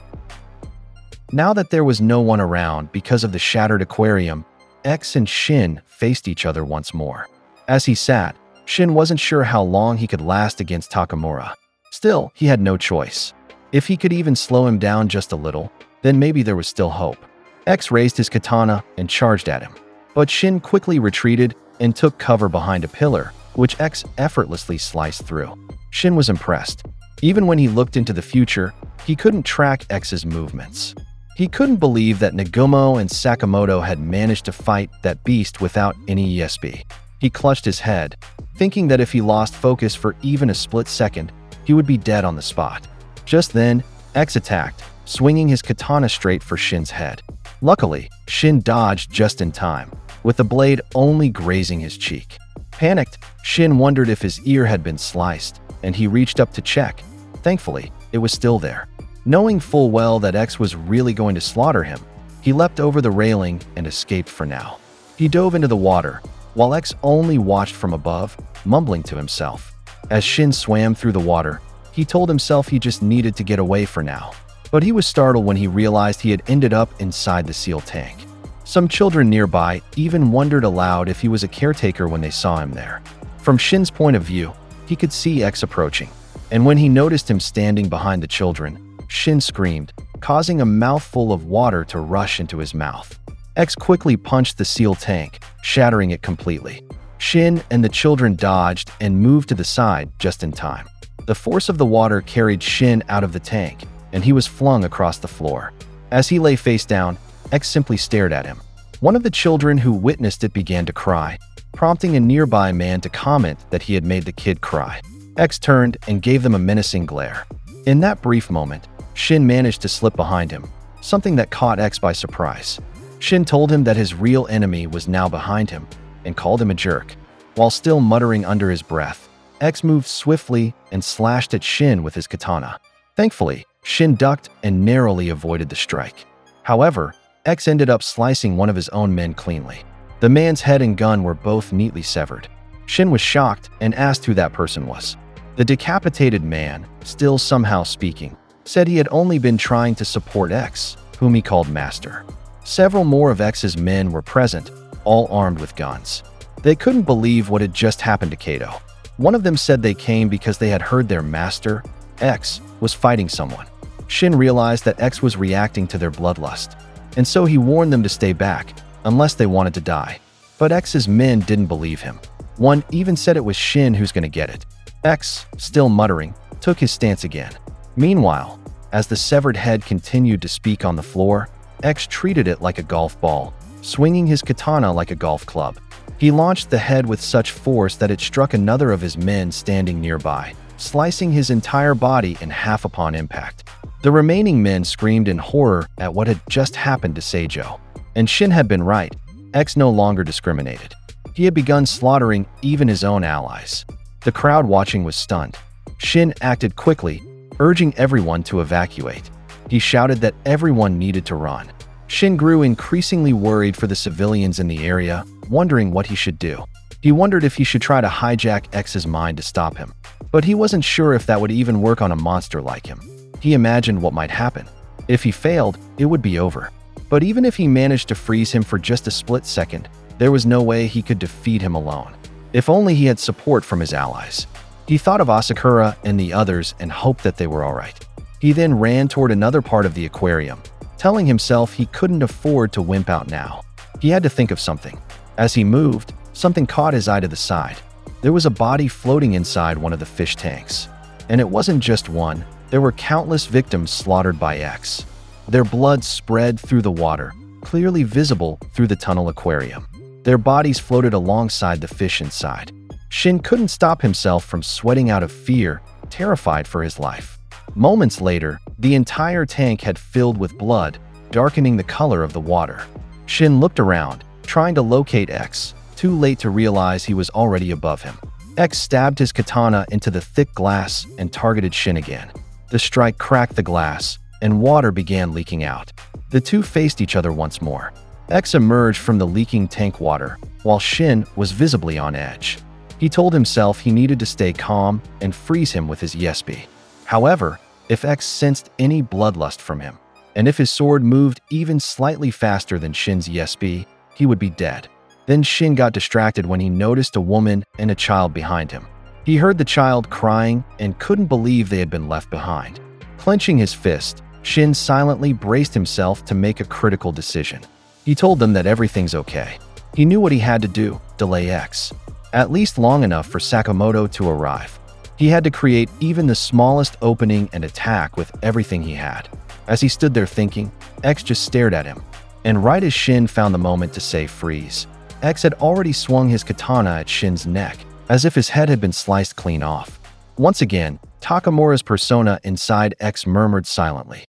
Now that there was no one around because of the shattered aquarium, X and Shin faced each other once more. As he sat, Shin wasn't sure how long he could last against Takamura. Still, he had no choice. If he could even slow him down just a little, then maybe there was still hope. X raised his katana and charged at him. But Shin quickly retreated and took cover behind a pillar, which X effortlessly sliced through. Shin was impressed. Even when he looked into the future, he couldn't track X's movements. He couldn't believe that Nagumo and Sakamoto had managed to fight that beast without any ESP. He clutched his head, thinking that if he lost focus for even a split second, he would be dead on the spot. Just then, X attacked, swinging his katana straight for Shin's head. Luckily, Shin dodged just in time, with the blade only grazing his cheek. Panicked, Shin wondered if his ear had been sliced, and he reached up to check. Thankfully, it was still there. Knowing full well that X was really going to slaughter him, he leapt over the railing and escaped for now. He dove into the water, while X only watched from above, mumbling to himself. As Shin swam through the water, he told himself he just needed to get away for now. But he was startled when he realized he had ended up inside the seal tank. Some children nearby even wondered aloud if he was a caretaker when they saw him there. From Shin's point of view, he could see X approaching, and when he noticed him standing behind the children, Shin screamed, causing a mouthful of water to rush into his mouth. X quickly punched the seal tank, shattering it completely. Shin and the children dodged and moved to the side just in time. The force of the water carried Shin out of the tank, and he was flung across the floor. As he lay face down, X simply stared at him. One of the children who witnessed it began to cry, prompting a nearby man to comment that he had made the kid cry. X turned and gave them a menacing glare. In that brief moment, Shin managed to slip behind him, something that caught X by surprise. Shin told him that his real enemy was now behind him and called him a jerk. While still muttering under his breath, X moved swiftly and slashed at Shin with his katana. Thankfully, Shin ducked and narrowly avoided the strike. However, X ended up slicing one of his own men cleanly. The man's head and gun were both neatly severed. Shin was shocked and asked who that person was. The decapitated man, still somehow speaking, said he had only been trying to support X, whom he called Master. Several more of X's men were present, all armed with guns. They couldn't believe what had just happened to Kato. One of them said they came because they had heard their master, X, was fighting someone. Shin realized that X was reacting to their bloodlust, and so he warned them to stay back, unless they wanted to die. But X's men didn't believe him. One even said it was Shin who's gonna get it. X, still muttering, took his stance again. Meanwhile, as the severed head continued to speak on the floor, X treated it like a golf ball, swinging his katana like a golf club. He launched the head with such force that it struck another of his men standing nearby, slicing his entire body in half upon impact. The remaining men screamed in horror at what had just happened to Seijo. And Shin had been right. X no longer discriminated. He had begun slaughtering even his own allies. The crowd watching was stunned. Shin acted quickly, urging everyone to evacuate. He shouted that everyone needed to run. Shin grew increasingly worried for the civilians in the area, wondering what he should do. He wondered if he should try to hijack X's mind to stop him. But he wasn't sure if that would even work on a monster like him. He imagined what might happen. If he failed, it would be over. But even if he managed to freeze him for just a split second, there was no way he could defeat him alone. If only he had support from his allies. He thought of Asakura and the others and hoped that they were alright. He then ran toward another part of the aquarium, telling himself he couldn't afford to wimp out now. He had to think of something. As he moved, something caught his eye to the side. There was a body floating inside one of the fish tanks. And it wasn't just one, there were countless victims slaughtered by X. Their blood spread through the water, clearly visible through the tunnel aquarium. Their bodies floated alongside the fish inside. Shin couldn't stop himself from sweating out of fear, terrified for his life. Moments later, the entire tank had filled with blood, darkening the color of the water. Shin looked around, trying to locate X, too late to realize he was already above him. X stabbed his katana into the thick glass and targeted Shin again. The strike cracked the glass, and water began leaking out. The two faced each other once more. X emerged from the leaking tank water, while Shin was visibly on edge. He told himself he needed to stay calm and freeze him with his yesbi. However, if X sensed any bloodlust from him, and if his sword moved even slightly faster than Shin's yesbi, he would be dead. Then Shin got distracted when he noticed a woman and a child behind him. He heard the child crying and couldn't believe they had been left behind. Clenching his fist, Shin silently braced himself to make a critical decision. He told them that everything's okay. He knew what he had to do, delay X, at least long enough for Sakamoto to arrive. He had to create even the smallest opening and attack with everything he had. As he stood there thinking, X just stared at him. And right as Shin found the moment to say freeze, X had already swung his katana at Shin's neck, as if his head had been sliced clean off. Once again, Takamura's persona inside X murmured silently.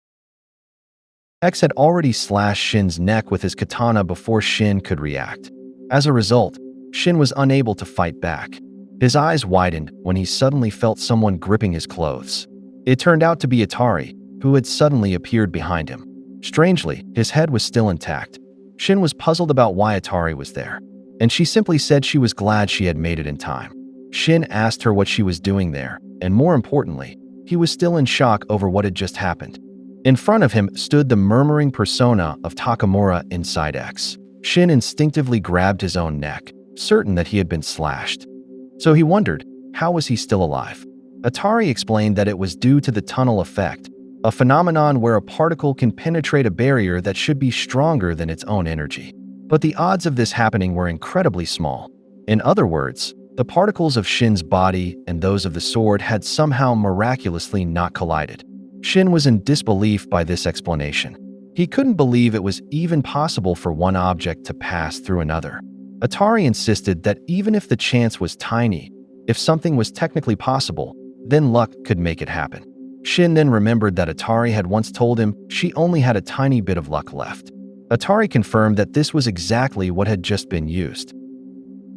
X had already slashed Shin's neck with his katana before Shin could react. As a result, Shin was unable to fight back. His eyes widened when he suddenly felt someone gripping his clothes. It turned out to be Atari, who had suddenly appeared behind him. Strangely, his head was still intact. Shin was puzzled about why Atari was there, and she simply said she was glad she had made it in time. Shin asked her what she was doing there, and more importantly, he was still in shock over what had just happened. In front of him stood the murmuring persona of Takamura inside X. Shin instinctively grabbed his own neck, certain that he had been slashed. So he wondered, how was he still alive? Atari explained that it was due to the tunnel effect, a phenomenon where a particle can penetrate a barrier that should be stronger than its own energy. But the odds of this happening were incredibly small. In other words, the particles of Shin's body and those of the sword had somehow miraculously not collided. Shin was in disbelief by this explanation. He couldn't believe it was even possible for one object to pass through another. Atari insisted that even if the chance was tiny, if something was technically possible, then luck could make it happen. Shin then remembered that Atari had once told him she only had a tiny bit of luck left. Atari confirmed that this was exactly what had just been used.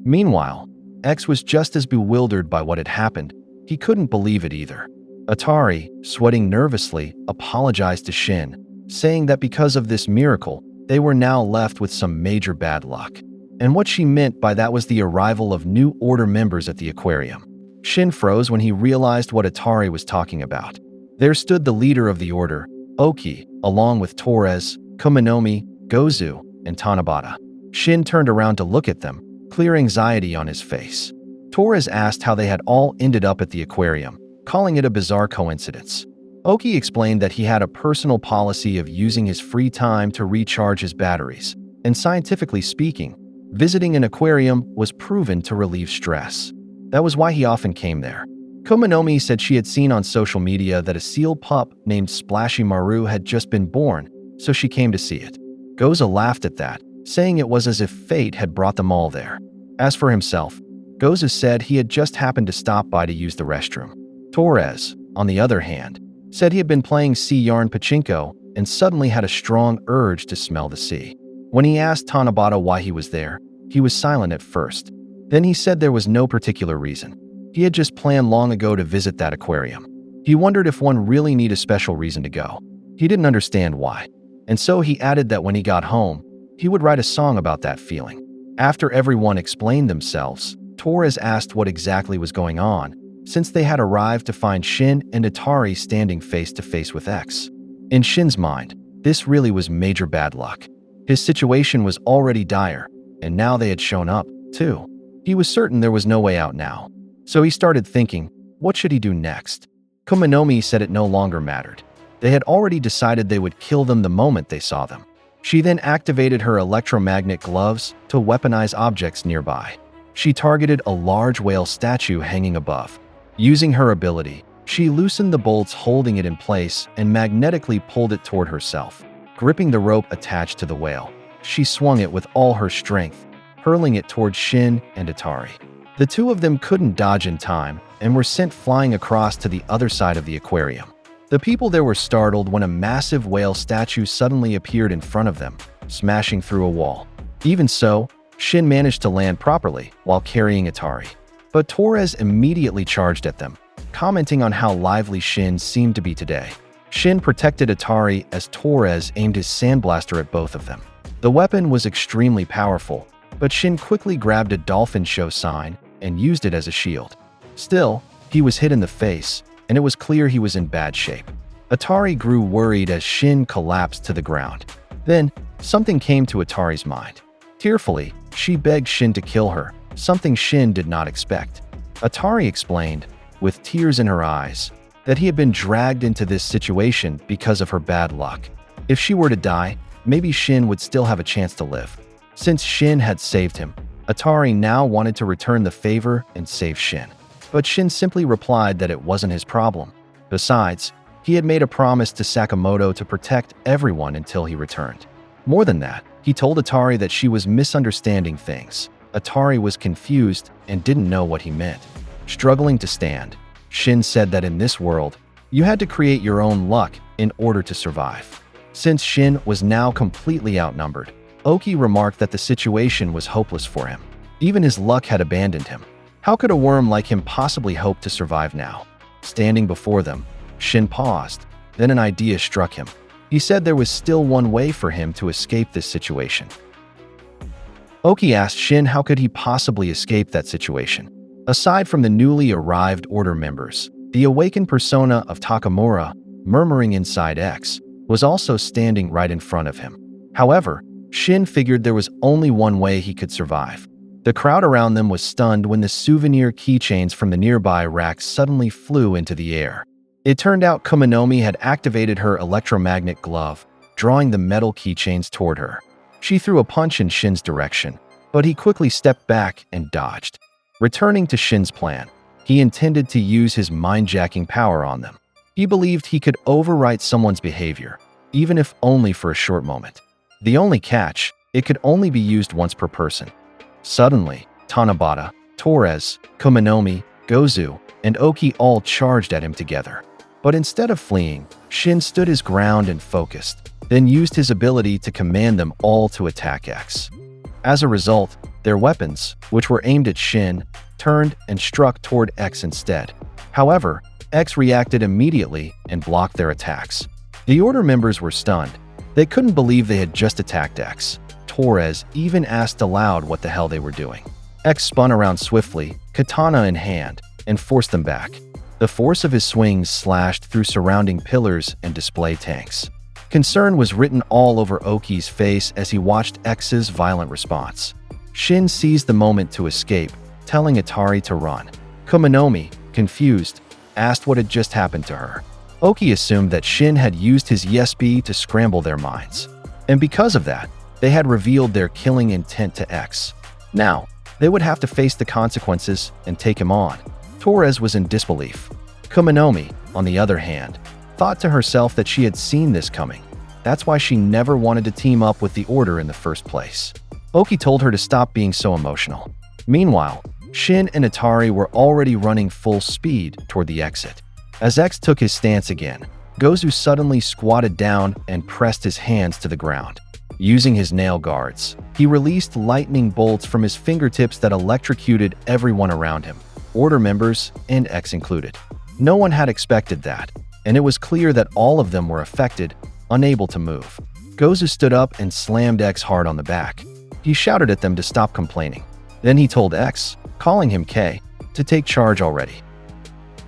Meanwhile, X was just as bewildered by what had happened. He couldn't believe it either. Atari, sweating nervously, apologized to Shin, saying that because of this miracle, they were now left with some major bad luck. And what she meant by that was the arrival of new Order members at the aquarium. Shin froze when he realized what Atari was talking about. There stood the leader of the Order, Oki, along with Torres, Kuminomi, Gozu, and Tanabata. Shin turned around to look at them, clear anxiety on his face. Torres asked how they had all ended up at the aquarium, calling it a bizarre coincidence. Oki explained that he had a personal policy of using his free time to recharge his batteries, and scientifically speaking, visiting an aquarium was proven to relieve stress. That was why he often came there. Kuminomi said she had seen on social media that a seal pup named Splashy Maru had just been born, so she came to see it. Goza laughed at that, saying it was as if fate had brought them all there. As for himself, Goza said he had just happened to stop by to use the restroom. Torres, on the other hand, said he had been playing sea yarn pachinko and suddenly had a strong urge to smell the sea. When he asked Tanabata why he was there, he was silent at first. Then he said there was no particular reason. He had just planned long ago to visit that aquarium. He wondered if one really needed a special reason to go. He didn't understand why. And so he added that when he got home, he would write a song about that feeling. After everyone explained themselves, Torres asked what exactly was going on, since they had arrived to find Shin and Atari standing face to face with X. In Shin's mind, this really was major bad luck. His situation was already dire, and now they had shown up, too. He was certain there was no way out now. So he started thinking, what should he do next? Kuminomi said it no longer mattered. They had already decided they would kill them the moment they saw them. She then activated her electromagnet gloves to weaponize objects nearby. She targeted a large whale statue hanging above. Using her ability, she loosened the bolts holding it in place and magnetically pulled it toward herself. Gripping the rope attached to the whale, she swung it with all her strength, hurling it toward Shin and Atari. The two of them couldn't dodge in time and were sent flying across to the other side of the aquarium. The people there were startled when a massive whale statue suddenly appeared in front of them, smashing through a wall. Even so, Shin managed to land properly while carrying Atari. But Torres immediately charged at them, commenting on how lively Shin seemed to be today. Shin protected Atari as Torres aimed his sandblaster at both of them. The weapon was extremely powerful, but Shin quickly grabbed a dolphin show sign and used it as a shield. Still, he was hit in the face, and it was clear he was in bad shape. Atari grew worried as Shin collapsed to the ground. Then, something came to Atari's mind. Tearfully, she begged Shin to kill her, something Shin did not expect. Atari explained, with tears in her eyes, that he had been dragged into this situation because of her bad luck. If she were to die, maybe Shin would still have a chance to live. Since Shin had saved him, Atari now wanted to return the favor and save Shin. But Shin simply replied that it wasn't his problem. Besides, he had made a promise to Sakamoto to protect everyone until he returned. More than that, he told Atari that she was misunderstanding things. Atari was confused and didn't know what he meant. Struggling to stand, Shin said that in this world, you had to create your own luck in order to survive. Since Shin was now completely outnumbered, Oki remarked that the situation was hopeless for him. Even his luck had abandoned him. How could a worm like him possibly hope to survive now? Standing before them, Shin paused. Then an idea struck him. He said there was still one way for him to escape this situation. Oki asked Shin how could he possibly escape that situation. Aside from the newly arrived Order members, the awakened persona of Takamura, murmuring inside X, was also standing right in front of him. However, Shin figured there was only one way he could survive. The crowd around them was stunned when the souvenir keychains from the nearby racks suddenly flew into the air. It turned out Kuminomi had activated her electromagnet glove, drawing the metal keychains toward her. She threw a punch in Shin's direction, but he quickly stepped back and dodged. Returning to Shin's plan, he intended to use his mind-jacking power on them. He believed he could overwrite someone's behavior, even if only for a short moment. The only catch, it could only be used once per person. Suddenly, Tanabata, Torres, Kuminomi, Gozu, and Oki all charged at him together. But instead of fleeing, Shin stood his ground and focused, then used his ability to command them all to attack X. As a result, their weapons, which were aimed at Shin, turned and struck toward X instead. However, X reacted immediately and blocked their attacks. The Order members were stunned. They couldn't believe they had just attacked X. Torres even asked aloud what the hell they were doing. X spun around swiftly, katana in hand, and forced them back. The force of his swings slashed through surrounding pillars and display tanks. Concern was written all over Oki's face as he watched X's violent response. Shin seized the moment to escape, telling Atari to run. Kuminomi, confused, asked what had just happened to her. Oki assumed that Shin had used his ESP to scramble their minds. And because of that, they had revealed their killing intent to X. Now, they would have to face the consequences and take him on. Torres was in disbelief. Kuminomi, on the other hand, thought to herself that she had seen this coming. That's why she never wanted to team up with the Order in the first place. Oki told her to stop being so emotional. Meanwhile, Shin and Atari were already running full speed toward the exit. As X took his stance again, Gozu suddenly squatted down and pressed his hands to the ground. Using his nail guards, he released lightning bolts from his fingertips that electrocuted everyone around him, Order members and X included. No one had expected that, and it was clear that all of them were affected, unable to move. Gozu stood up and slammed X hard on the back. He shouted at them to stop complaining. Then he told X, calling him K, to take charge already.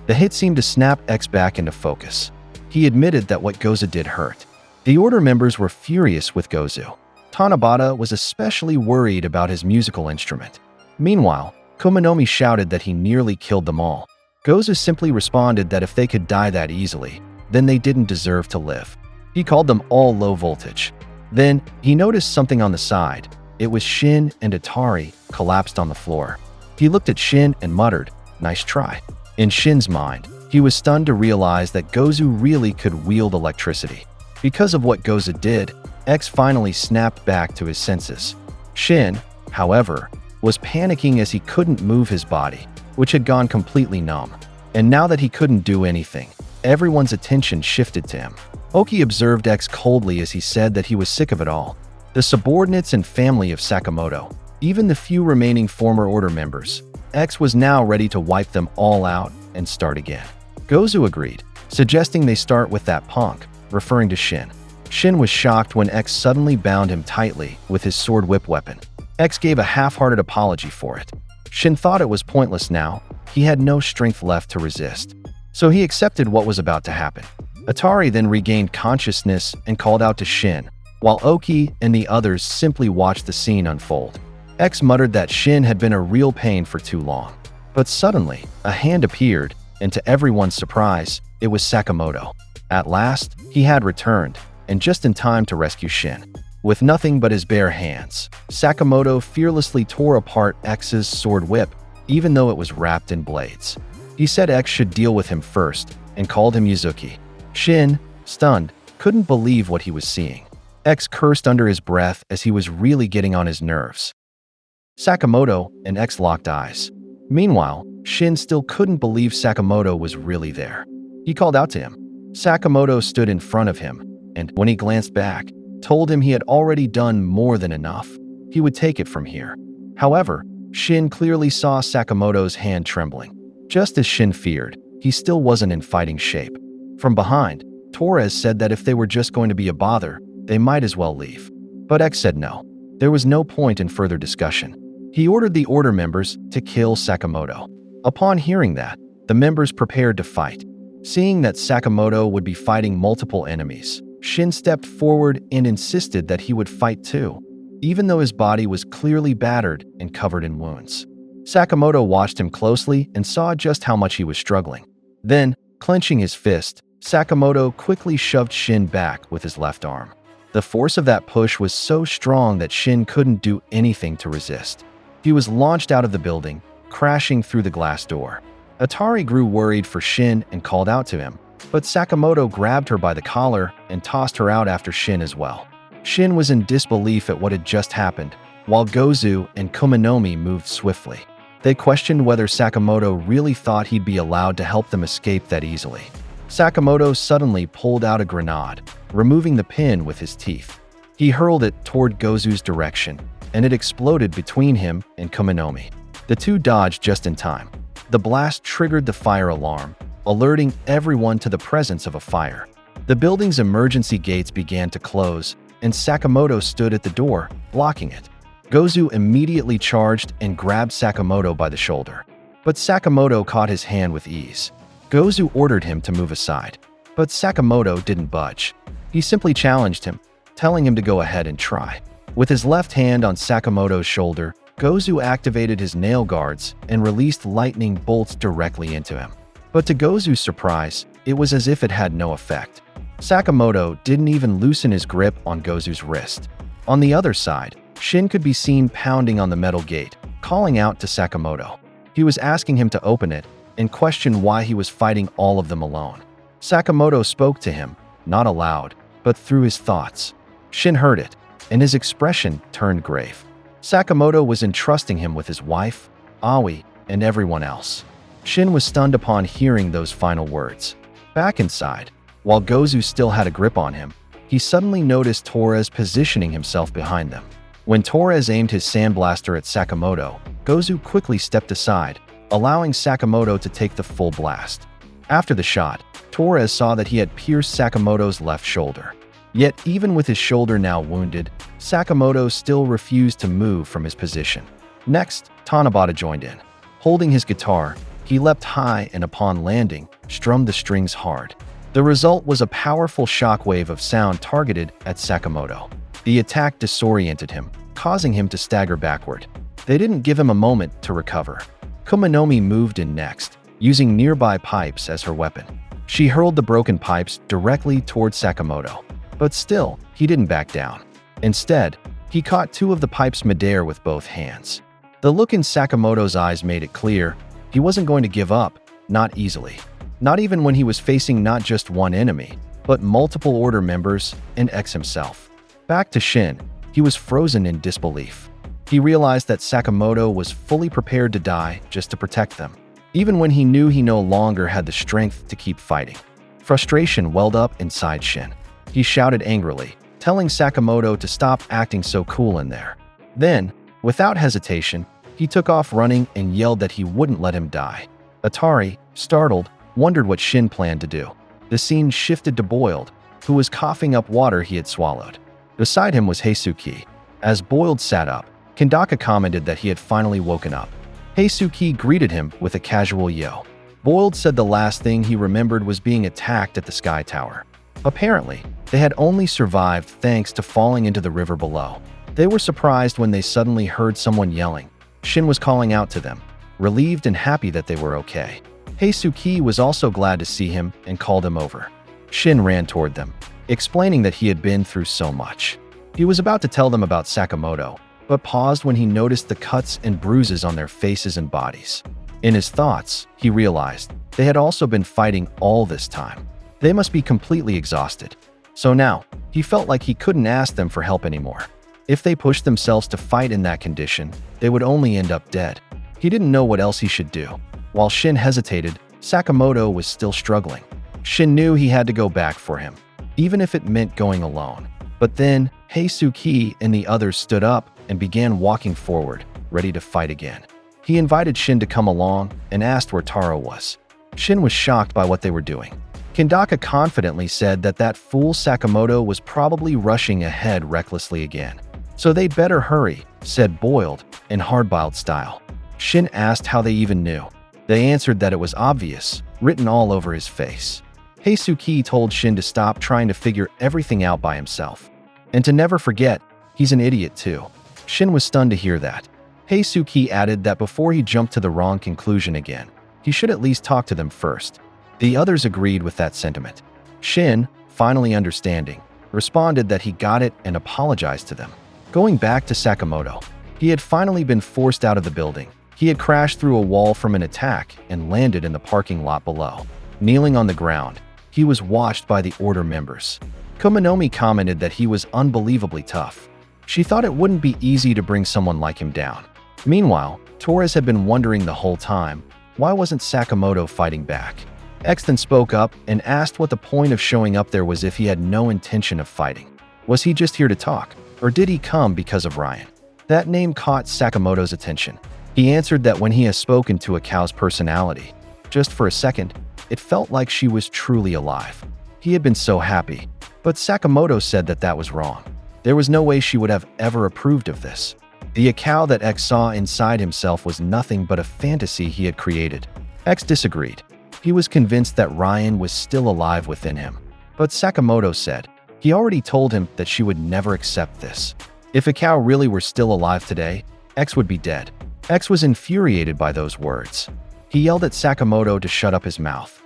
The hit seemed to snap X back into focus. He admitted that what Gozu did hurt. The Order members were furious with Gozu. Tanabata was especially worried about his musical instrument. Meanwhile, Kuminomi shouted that he nearly killed them all. Gozu simply responded that if they could die that easily, then they didn't deserve to live. He called them all low voltage. Then, he noticed something on the side. It was Shin and Atari collapsed on the floor. He looked at Shin and muttered, "Nice try." In Shin's mind, he was stunned to realize that Gozu really could wield electricity. Because of what Gozu did, X finally snapped back to his senses. Shin, however, was panicking as he couldn't move his body, which had gone completely numb. And now that he couldn't do anything, everyone's attention shifted to him. Oki observed X coldly as he said that he was sick of it all. The subordinates and family of Sakamoto, even the few remaining former Order members, X was now ready to wipe them all out and start again. Gozu agreed, suggesting they start with that punk, referring to Shin. Shin was shocked when X suddenly bound him tightly with his sword whip weapon. X gave a half-hearted apology for it. Shin thought it was pointless now. He had no strength left to resist. So he accepted what was about to happen. Atari then regained consciousness and called out to Shin, while Oki and the others simply watched the scene unfold. X muttered that Shin had been a real pain for too long. But suddenly, a hand appeared, and to everyone's surprise, it was Sakamoto. At last, he had returned, and just in time to rescue Shin. With nothing but his bare hands, Sakamoto fearlessly tore apart X's sword whip, even though it was wrapped in blades. He said X should deal with him first, and called him Yuzuki. Shin, stunned, couldn't believe what he was seeing. X cursed under his breath as he was really getting on his nerves. Sakamoto and X locked eyes. Meanwhile, Shin still couldn't believe Sakamoto was really there. He called out to him. Sakamoto stood in front of him, and when he glanced back, told him he had already done more than enough. He would take it from here. However, Shin clearly saw Sakamoto's hand trembling. Just as Shin feared, he still wasn't in fighting shape. From behind, Torres said that if they were just going to be a bother, they might as well leave. But X said no. There was no point in further discussion. He ordered the Order members to kill Sakamoto. Upon hearing that, the members prepared to fight. Seeing that Sakamoto would be fighting multiple enemies, Shin stepped forward and insisted that he would fight too, even though his body was clearly battered and covered in wounds. Sakamoto watched him closely and saw just how much he was struggling. Then, clenching his fist, Sakamoto quickly shoved Shin back with his left arm. The force of that push was so strong that Shin couldn't do anything to resist. He was launched out of the building, crashing through the glass door. Atari grew worried for Shin and called out to him, but Sakamoto grabbed her by the collar and tossed her out after Shin as well. Shin was in disbelief at what had just happened, while Gozu and Kuminomi moved swiftly. They questioned whether Sakamoto really thought he'd be allowed to help them escape that easily. Sakamoto suddenly pulled out a grenade, removing the pin with his teeth. He hurled it toward Gozu's direction, and it exploded between him and Kuminomi. The two dodged just in time. The blast triggered the fire alarm, alerting everyone to the presence of a fire. The building's emergency gates began to close, and Sakamoto stood at the door, blocking it. Gozu immediately charged and grabbed Sakamoto by the shoulder. But Sakamoto caught his hand with ease. Gozu ordered him to move aside, but Sakamoto didn't budge. He simply challenged him, telling him to go ahead and try. With his left hand on Sakamoto's shoulder, Gozu activated his nail guards and released lightning bolts directly into him. But to Gozu's surprise, it was as if it had no effect. Sakamoto didn't even loosen his grip on Gozu's wrist. On the other side, Shin could be seen pounding on the metal gate, calling out to Sakamoto. He was asking him to open it and questioned why he was fighting all of them alone. Sakamoto spoke to him, not aloud, but through his thoughts. Shin heard it, and his expression turned grave. Sakamoto was entrusting him with his wife, Aoi, and everyone else. Shin was stunned upon hearing those final words. Back inside, while Gozu still had a grip on him, he suddenly noticed Torres positioning himself behind them. When Torres aimed his sandblaster at Sakamoto, Gozu quickly stepped aside, allowing Sakamoto to take the full blast. After the shot, Torres saw that he had pierced Sakamoto's left shoulder. Yet, even with his shoulder now wounded, Sakamoto still refused to move from his position. Next, Tanabata joined in. Holding his guitar, he leapt high and upon landing, strummed the strings hard. The result was a powerful shockwave of sound targeted at Sakamoto. The attack disoriented him, causing him to stagger backward. They didn't give him a moment to recover. Kumanomi moved in next, using nearby pipes as her weapon. She hurled the broken pipes directly towards Sakamoto. But still, he didn't back down. Instead, he caught two of the pipes midair with both hands. The look in Sakamoto's eyes made it clear he wasn't going to give up, not easily. Not even when he was facing not just one enemy, but multiple Order members and X himself. Back to Shin, he was frozen in disbelief. He realized that Sakamoto was fully prepared to die just to protect them, even when he knew he no longer had the strength to keep fighting. Frustration welled up inside Shin. He shouted angrily, telling Sakamoto to stop acting so cool in there. Then, without hesitation, he took off running and yelled that he wouldn't let him die. Atari, startled, wondered what Shin planned to do. The scene shifted to Boiled, who was coughing up water he had swallowed. Beside him was Heisuke. As Boiled sat up, Kendaka commented that he had finally woken up. Heisuke greeted him with a casual yo. Boiled said the last thing he remembered was being attacked at the Sky Tower. Apparently, they had only survived thanks to falling into the river below. They were surprised when they suddenly heard someone yelling. Shin was calling out to them, relieved and happy that they were okay. Heisuke was also glad to see him and called him over. Shin ran toward them, explaining that he had been through so much. He was about to tell them about Sakamoto, but paused when he noticed the cuts and bruises on their faces and bodies. In his thoughts, he realized they had also been fighting all this time. They must be completely exhausted. So now, he felt like he couldn't ask them for help anymore. If they pushed themselves to fight in that condition, they would only end up dead. He didn't know what else he should do. While Shin hesitated, Sakamoto was still struggling. Shin knew he had to go back for him, even if it meant going alone. But then, Heisuke and the others stood up and began walking forward, ready to fight again. He invited Shin to come along and asked where Taro was. Shin was shocked by what they were doing. Kendaka confidently said that fool Sakamoto was probably rushing ahead recklessly again. So they'd better hurry, said Boiled, in hard-boiled style. Shin asked how they even knew. They answered that it was obvious, written all over his face. Heisuke told Shin to stop trying to figure everything out by himself. And to never forget, he's an idiot too. Shin was stunned to hear that. Heisuke added that before he jumped to the wrong conclusion again, he should at least talk to them first. The others agreed with that sentiment. Shin, finally understanding, responded that he got it and apologized to them. Going back to Sakamoto, he had finally been forced out of the building. He had crashed through a wall from an attack and landed in the parking lot below. Kneeling on the ground, he was watched by the Order members. Kumanomi commented that he was unbelievably tough. She thought it wouldn't be easy to bring someone like him down. Meanwhile, Torres had been wondering the whole time, why wasn't Sakamoto fighting back? Exton spoke up and asked what the point of showing up there was if he had no intention of fighting. Was he just here to talk, or did he come because of Ryan? That name caught Sakamoto's attention. He answered that when he has spoken to a cow's personality. Just for a second, It felt like she was truly alive. He had been so happy, but Sakamoto said that that was wrong. There was no way she would have ever approved of this. The Akao that X saw inside himself was nothing but a fantasy he had created. X disagreed. He was convinced that Ryan was still alive within him. But Sakamoto said he already told him that she would never accept this. If Akao really were still alive today, X would be dead. X was infuriated by those words. He yelled at Sakamoto to shut up his mouth.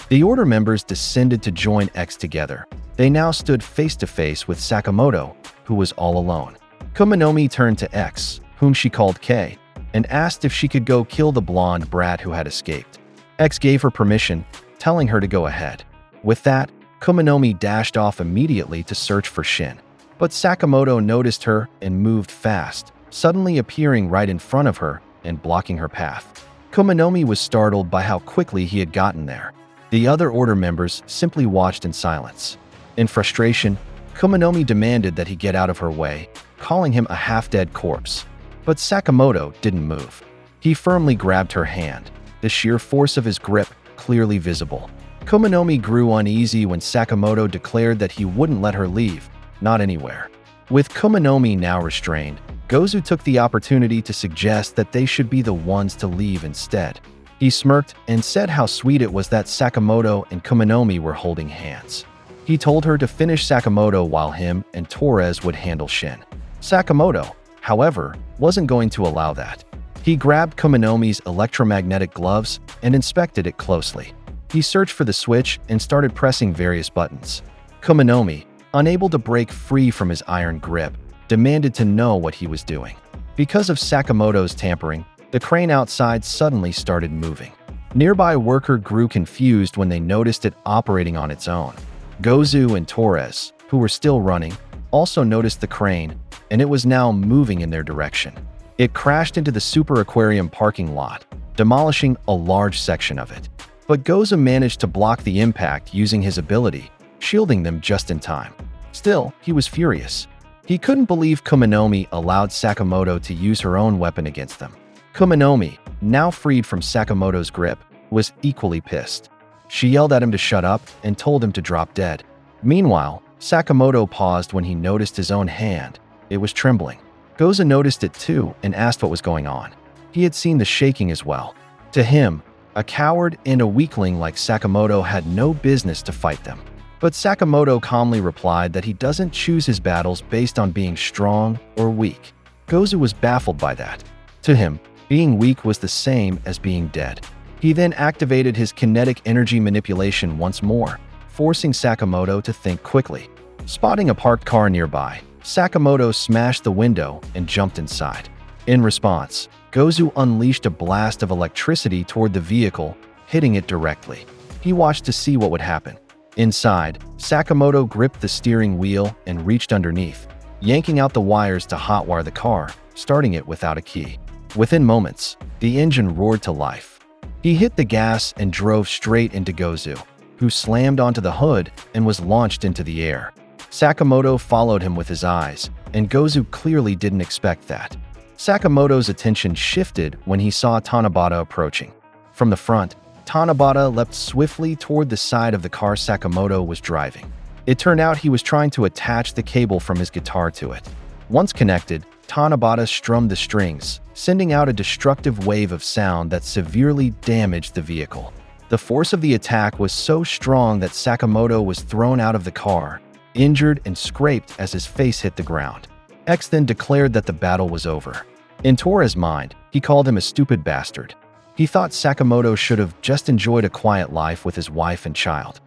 The Order members descended to join X together. They now stood face to face with Sakamoto, who was all alone. Kumanomi turned to X, whom she called K, and asked if she could go kill the blonde brat who had escaped. X gave her permission, telling her to go ahead. With that, Kumanomi dashed off immediately to search for Shin. But Sakamoto noticed her and moved fast, suddenly appearing right in front of her and blocking her path. Kumanomi was startled by how quickly he had gotten there. The other Order members simply watched in silence. In frustration, Kumanomi demanded that he get out of her way, calling him a half-dead corpse. But Sakamoto didn't move. He firmly grabbed her hand, the sheer force of his grip clearly visible. Kumanomi grew uneasy when Sakamoto declared that he wouldn't let her leave, not anywhere. With Kumanomi now restrained, Gozu took the opportunity to suggest that they should be the ones to leave instead. He smirked and said how sweet it was that Sakamoto and Kumanomi were holding hands. He told her to finish Sakamoto while him and Torres would handle Shin. Sakamoto, however, wasn't going to allow that. He grabbed Kumanomi's electromagnetic gloves and inspected it closely. He searched for the switch and started pressing various buttons. Kumanomi, unable to break free from his iron grip, demanded to know what he was doing. Because of Sakamoto's tampering, the crane outside suddenly started moving. Nearby worker grew confused when they noticed it operating on its own. Gozu and Torres, who were still running, also noticed the crane, and it was now moving in their direction. It crashed into the Super Aquarium parking lot, demolishing a large section of it. But Gozu managed to block the impact using his ability, shielding them just in time. Still, he was furious. He couldn't believe Kumanomi allowed Sakamoto to use her own weapon against them. Kumanomi, now freed from Sakamoto's grip, was equally pissed. She yelled at him to shut up and told him to drop dead. Meanwhile, Sakamoto paused when he noticed his own hand. It was trembling. Gozu noticed it too and asked what was going on. He had seen the shaking as well. To him, a coward and a weakling like Sakamoto had no business to fight them. But Sakamoto calmly replied that he doesn't choose his battles based on being strong or weak. Gozu was baffled by that. To him, being weak was the same as being dead. He then activated his kinetic energy manipulation once more, forcing Sakamoto to think quickly. Spotting a parked car nearby, Sakamoto smashed the window and jumped inside. In response, Gozu unleashed a blast of electricity toward the vehicle, hitting it directly. He watched to see what would happen. Inside, Sakamoto gripped the steering wheel and reached underneath, yanking out the wires to hotwire the car, starting it without a key. Within moments, the engine roared to life. He hit the gas and drove straight into Gozu, who slammed onto the hood and was launched into the air. Sakamoto followed him with his eyes, and Gozu clearly didn't expect that. Sakamoto's attention shifted when he saw Tanabata approaching. From the front, Tanabata leapt swiftly toward the side of the car Sakamoto was driving. It turned out he was trying to attach the cable from his guitar to it. Once connected, Tanabata strummed the strings, sending out a destructive wave of sound that severely damaged the vehicle. The force of the attack was so strong that Sakamoto was thrown out of the car, injured and scraped as his face hit the ground. X then declared that the battle was over. In Torres' mind, he called him a stupid bastard. He thought Sakamoto should have just enjoyed a quiet life with his wife and child.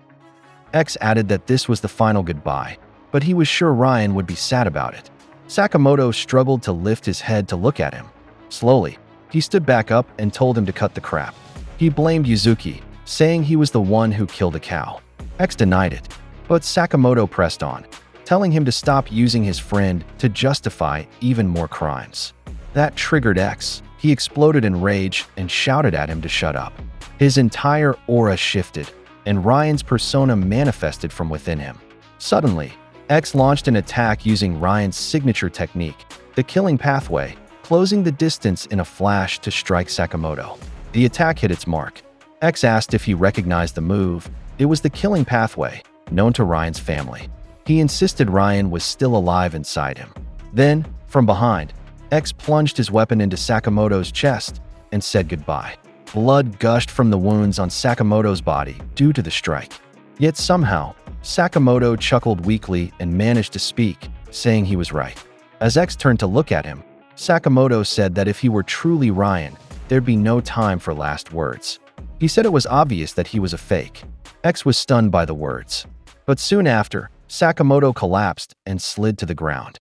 X added that this was the final goodbye, but he was sure Ryan would be sad about it. Sakamoto struggled to lift his head to look at him. Slowly, he stood back up and told him to cut the crap. He blamed Yuzuki, saying he was the one who killed a cow. X denied it, but Sakamoto pressed on, telling him to stop using his friend to justify even more crimes. That triggered X. He exploded in rage and shouted at him to shut up. His entire aura shifted, and Ryan's persona manifested from within him. Suddenly, X launched an attack using Ryan's signature technique, the killing pathway, closing the distance in a flash to strike Sakamoto. The attack hit its mark. X asked if he recognized the move. It was the killing pathway, known to Ryan's family. He insisted Ryan was still alive inside him. Then, from behind, X plunged his weapon into Sakamoto's chest and said goodbye. Blood gushed from the wounds on Sakamoto's body due to the strike. Yet somehow, Sakamoto chuckled weakly and managed to speak, saying he was right. As X turned to look at him, Sakamoto said that if he were truly Ryan, there'd be no time for last words. He said it was obvious that he was a fake. X was stunned by the words. But soon after, Sakamoto collapsed and slid to the ground.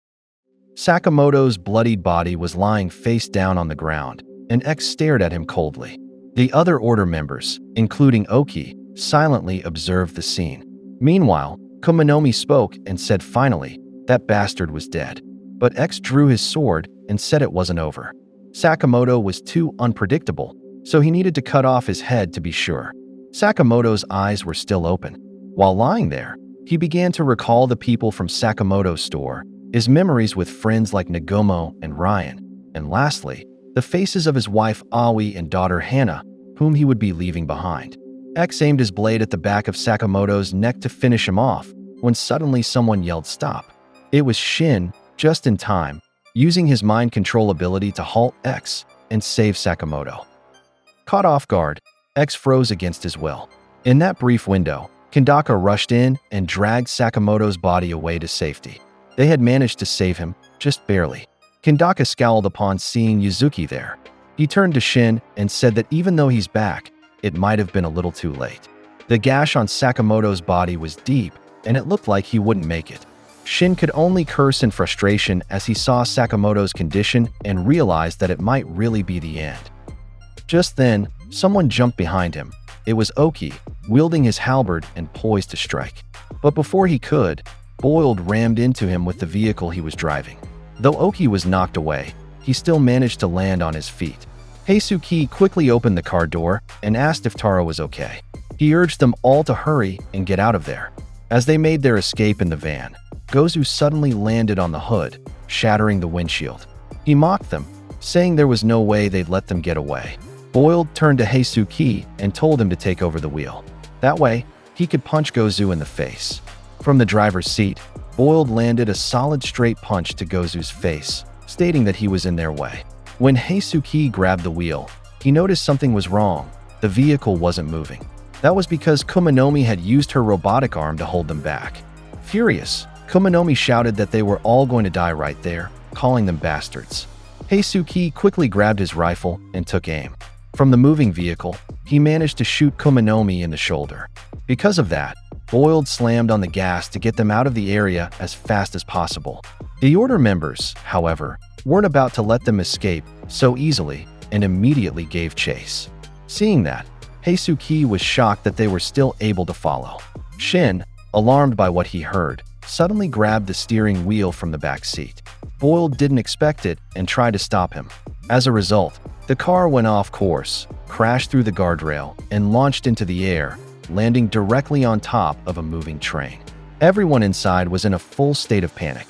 Sakamoto's bloodied body was lying face down on the ground, and X stared at him coldly. The other order members, including Oki, silently observed the scene. Meanwhile, Kumanomi spoke and said finally, that bastard was dead. But X drew his sword and said it wasn't over. Sakamoto was too unpredictable, so he needed to cut off his head to be sure. Sakamoto's eyes were still open. While lying there, he began to recall the people from Sakamoto's store, his memories with friends like Nagumo and Ryan, and lastly, the faces of his wife Aoi and daughter Hana, whom he would be leaving behind. X aimed his blade at the back of Sakamoto's neck to finish him off, when suddenly someone yelled stop. It was Shin, just in time, using his mind control ability to halt X and save Sakamoto. Caught off guard, X froze against his will. In that brief window, Kandaka rushed in and dragged Sakamoto's body away to safety. They had managed to save him, just barely. Kandaka scowled upon seeing Yuzuki there. He turned to Shin and said that even though he's back, it might have been a little too late. The gash on Sakamoto's body was deep, and it looked like he wouldn't make it. Shin could only curse in frustration as he saw Sakamoto's condition and realized that it might really be the end. Just then, someone jumped behind him. It was Oki, wielding his halberd and poised to strike. But before he could, Boiled rammed into him with the vehicle he was driving. Though Oki was knocked away, he still managed to land on his feet. Heisuke quickly opened the car door and asked if Taro was okay. He urged them all to hurry and get out of there. As they made their escape in the van, Gozu suddenly landed on the hood, shattering the windshield. He mocked them, saying there was no way they'd let them get away. Boiled turned to Heisuke and told him to take over the wheel. That way, he could punch Gozu in the face. From the driver's seat, Boiled landed a solid straight punch to Gozu's face, stating that he was in their way. When Heisuke grabbed the wheel, he noticed something was wrong. The vehicle wasn't moving. That was because Kumanomi had used her robotic arm to hold them back. Furious, Kumanomi shouted that they were all going to die right there, calling them bastards. Heisuke quickly grabbed his rifle and took aim. From the moving vehicle, he managed to shoot Kumanomi in the shoulder. Because of that, Boiled slammed on the gas to get them out of the area as fast as possible. The Order members, however, weren't about to let them escape so easily and immediately gave chase. Seeing that, Heisuke was shocked that they were still able to follow. Shin, alarmed by what he heard, suddenly grabbed the steering wheel from the back seat. Boiled didn't expect it and tried to stop him. As a result, the car went off course, crashed through the guardrail, and launched into the air, landing directly on top of a moving train. Everyone inside was in a full state of panic.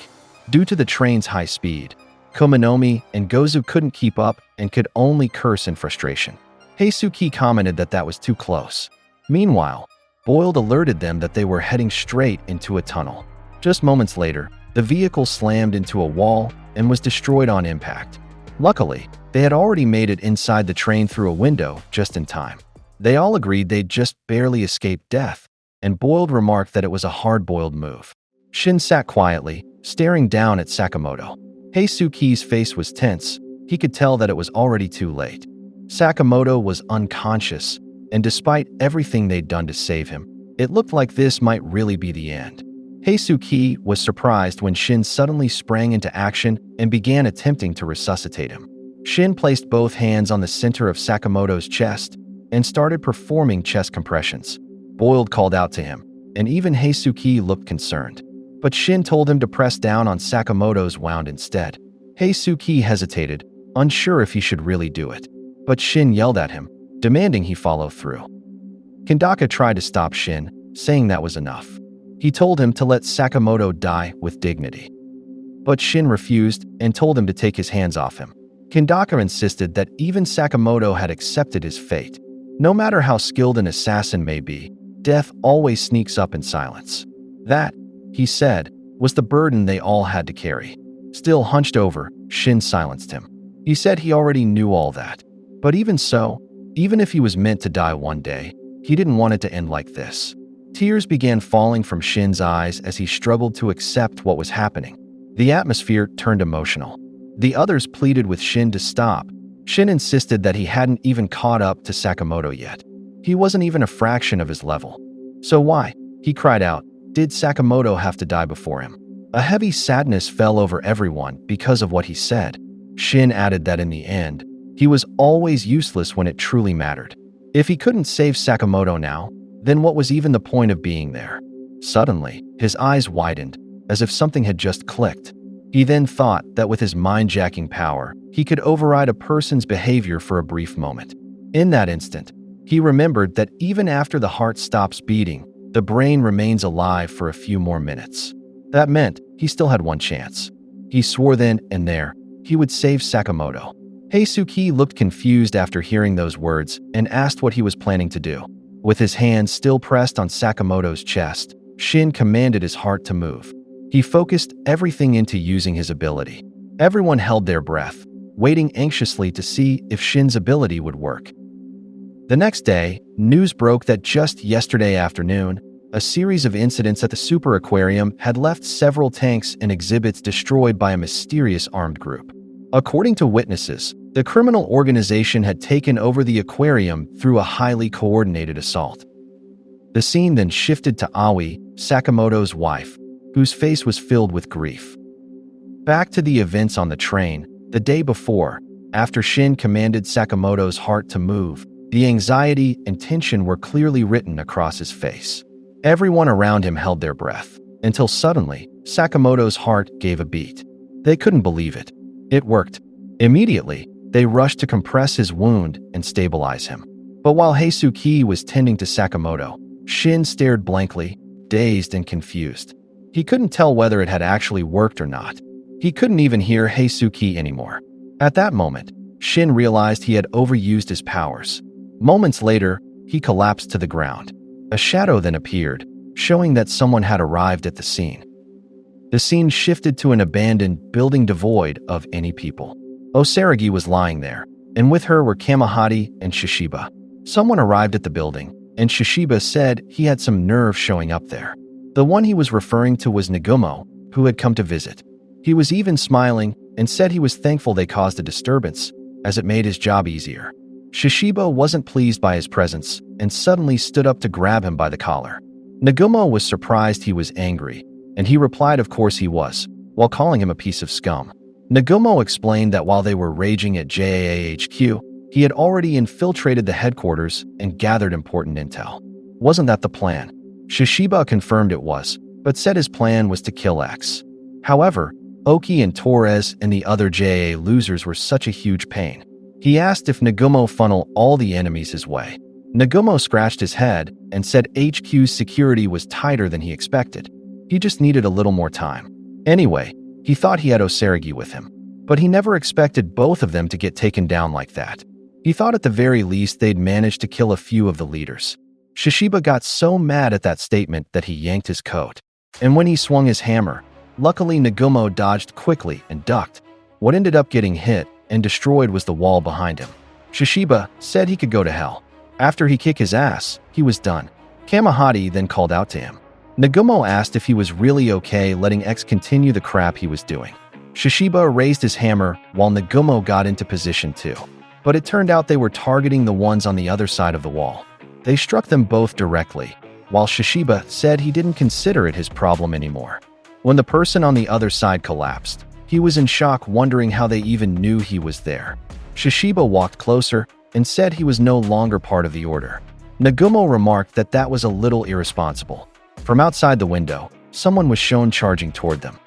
Due to the train's high speed, Kumanomi and Gozu couldn't keep up and could only curse in frustration. Heisuke commented that that was too close. Meanwhile, Boiled alerted them that they were heading straight into a tunnel. Just moments later, the vehicle slammed into a wall and was destroyed on impact. Luckily, they had already made it inside the train through a window just in time. They all agreed they'd just barely escaped death, and Boiled remarked that it was a hard-boiled move. Shin sat quietly, staring down at Sakamoto. Heisuke's face was tense. He could tell that it was already too late. Sakamoto was unconscious, and despite everything they'd done to save him, it looked like this might really be the end. Heisuke was surprised when Shin suddenly sprang into action and began attempting to resuscitate him. Shin placed both hands on the center of Sakamoto's chest and started performing chest compressions. Boiled called out to him, and even Heisuke looked concerned. But Shin told him to press down on Sakamoto's wound instead. Heisuke hesitated, unsure if he should really do it. But Shin yelled at him, demanding he follow through. Kandaka tried to stop Shin, saying that was enough. He told him to let Sakamoto die with dignity. But Shin refused and told him to take his hands off him. Kandaka insisted that even Sakamoto had accepted his fate. No matter how skilled an assassin may be, death always sneaks up in silence. That, he said, was the burden they all had to carry. Still hunched over, Shin silenced him. He said he already knew all that. But even so, even if he was meant to die one day, he didn't want it to end like this. Tears began falling from Shin's eyes as he struggled to accept what was happening. The atmosphere turned emotional. The others pleaded with Shin to stop. Shin insisted that he hadn't even caught up to Sakamoto yet. He wasn't even a fraction of his level. So why, he cried out, did Sakamoto have to die before him? A heavy sadness fell over everyone because of what he said. Shin added that in the end, he was always useless when it truly mattered. If he couldn't save Sakamoto now, then what was even the point of being there? Suddenly, his eyes widened, as if something had just clicked. He then thought that with his mind-jacking power, he could override a person's behavior for a brief moment. In that instant, he remembered that even after the heart stops beating, the brain remains alive for a few more minutes. That meant he still had one chance. He swore then and there he would save Sakamoto. Heisuke looked confused after hearing those words and asked what he was planning to do. With his hands still pressed on Sakamoto's chest, Shin commanded his heart to move. He focused everything into using his ability. Everyone held their breath, waiting anxiously to see if Shin's ability would work. The next day, news broke that just yesterday afternoon, a series of incidents at the Super Aquarium had left several tanks and exhibits destroyed by a mysterious armed group. According to witnesses, the criminal organization had taken over the aquarium through a highly coordinated assault. The scene then shifted to Aoi, Sakamoto's wife, whose face was filled with grief. Back to the events on the train, the day before, after Shin commanded Sakamoto's heart to move, the anxiety and tension were clearly written across his face. Everyone around him held their breath, until suddenly, Sakamoto's heart gave a beat. They couldn't believe it. It worked. Immediately, they rushed to compress his wound and stabilize him. But while Heisuke was tending to Sakamoto, Shin stared blankly, dazed and confused. He couldn't tell whether it had actually worked or not. He couldn't even hear Heisuke anymore. At that moment, Shin realized he had overused his powers. Moments later, he collapsed to the ground. A shadow then appeared, showing that someone had arrived at the scene. The scene shifted to an abandoned building devoid of any people. Osaragi was lying there, and with her were Kamihari and Shishiba. Someone arrived at the building, and Shishiba said he had some nerve showing up there. The one he was referring to was Nagumo, who had come to visit. He was even smiling and said he was thankful they caused a disturbance, as it made his job easier. Shishiba wasn't pleased by his presence and suddenly stood up to grab him by the collar. Nagumo was surprised he was angry, and he replied of course he was, while calling him a piece of scum. Nagumo explained that while they were raging at JAA HQ, he had already infiltrated the headquarters and gathered important intel. Wasn't that the plan? Shishiba confirmed it was, but said his plan was to kill X. However, Oki and Torres and the other JAA losers were such a huge pain. He asked if Nagumo funnel all the enemies his way. Nagumo scratched his head and said HQ's security was tighter than he expected. He just needed a little more time. Anyway, he thought he had Osaragi with him, but he never expected both of them to get taken down like that. He thought at the very least they'd managed to kill a few of the leaders. Shishiba got so mad at that statement that he yanked his coat. And when he swung his hammer, luckily Nagumo dodged quickly and ducked. What ended up getting hit and destroyed was the wall behind him. Shishiba said he could go to hell. After he kicked his ass, he was done. Kamihari then called out to him. Nagumo asked if he was really okay letting X continue the crap he was doing. Shishiba raised his hammer while Nagumo got into position too. But it turned out they were targeting the ones on the other side of the wall. They struck them both directly, while Shishiba said he didn't consider it his problem anymore. When the person on the other side collapsed, he was in shock, wondering how they even knew he was there. Shishiba walked closer and said he was no longer part of the order. Nagumo remarked that that was a little irresponsible. From outside the window, someone was shown charging toward them.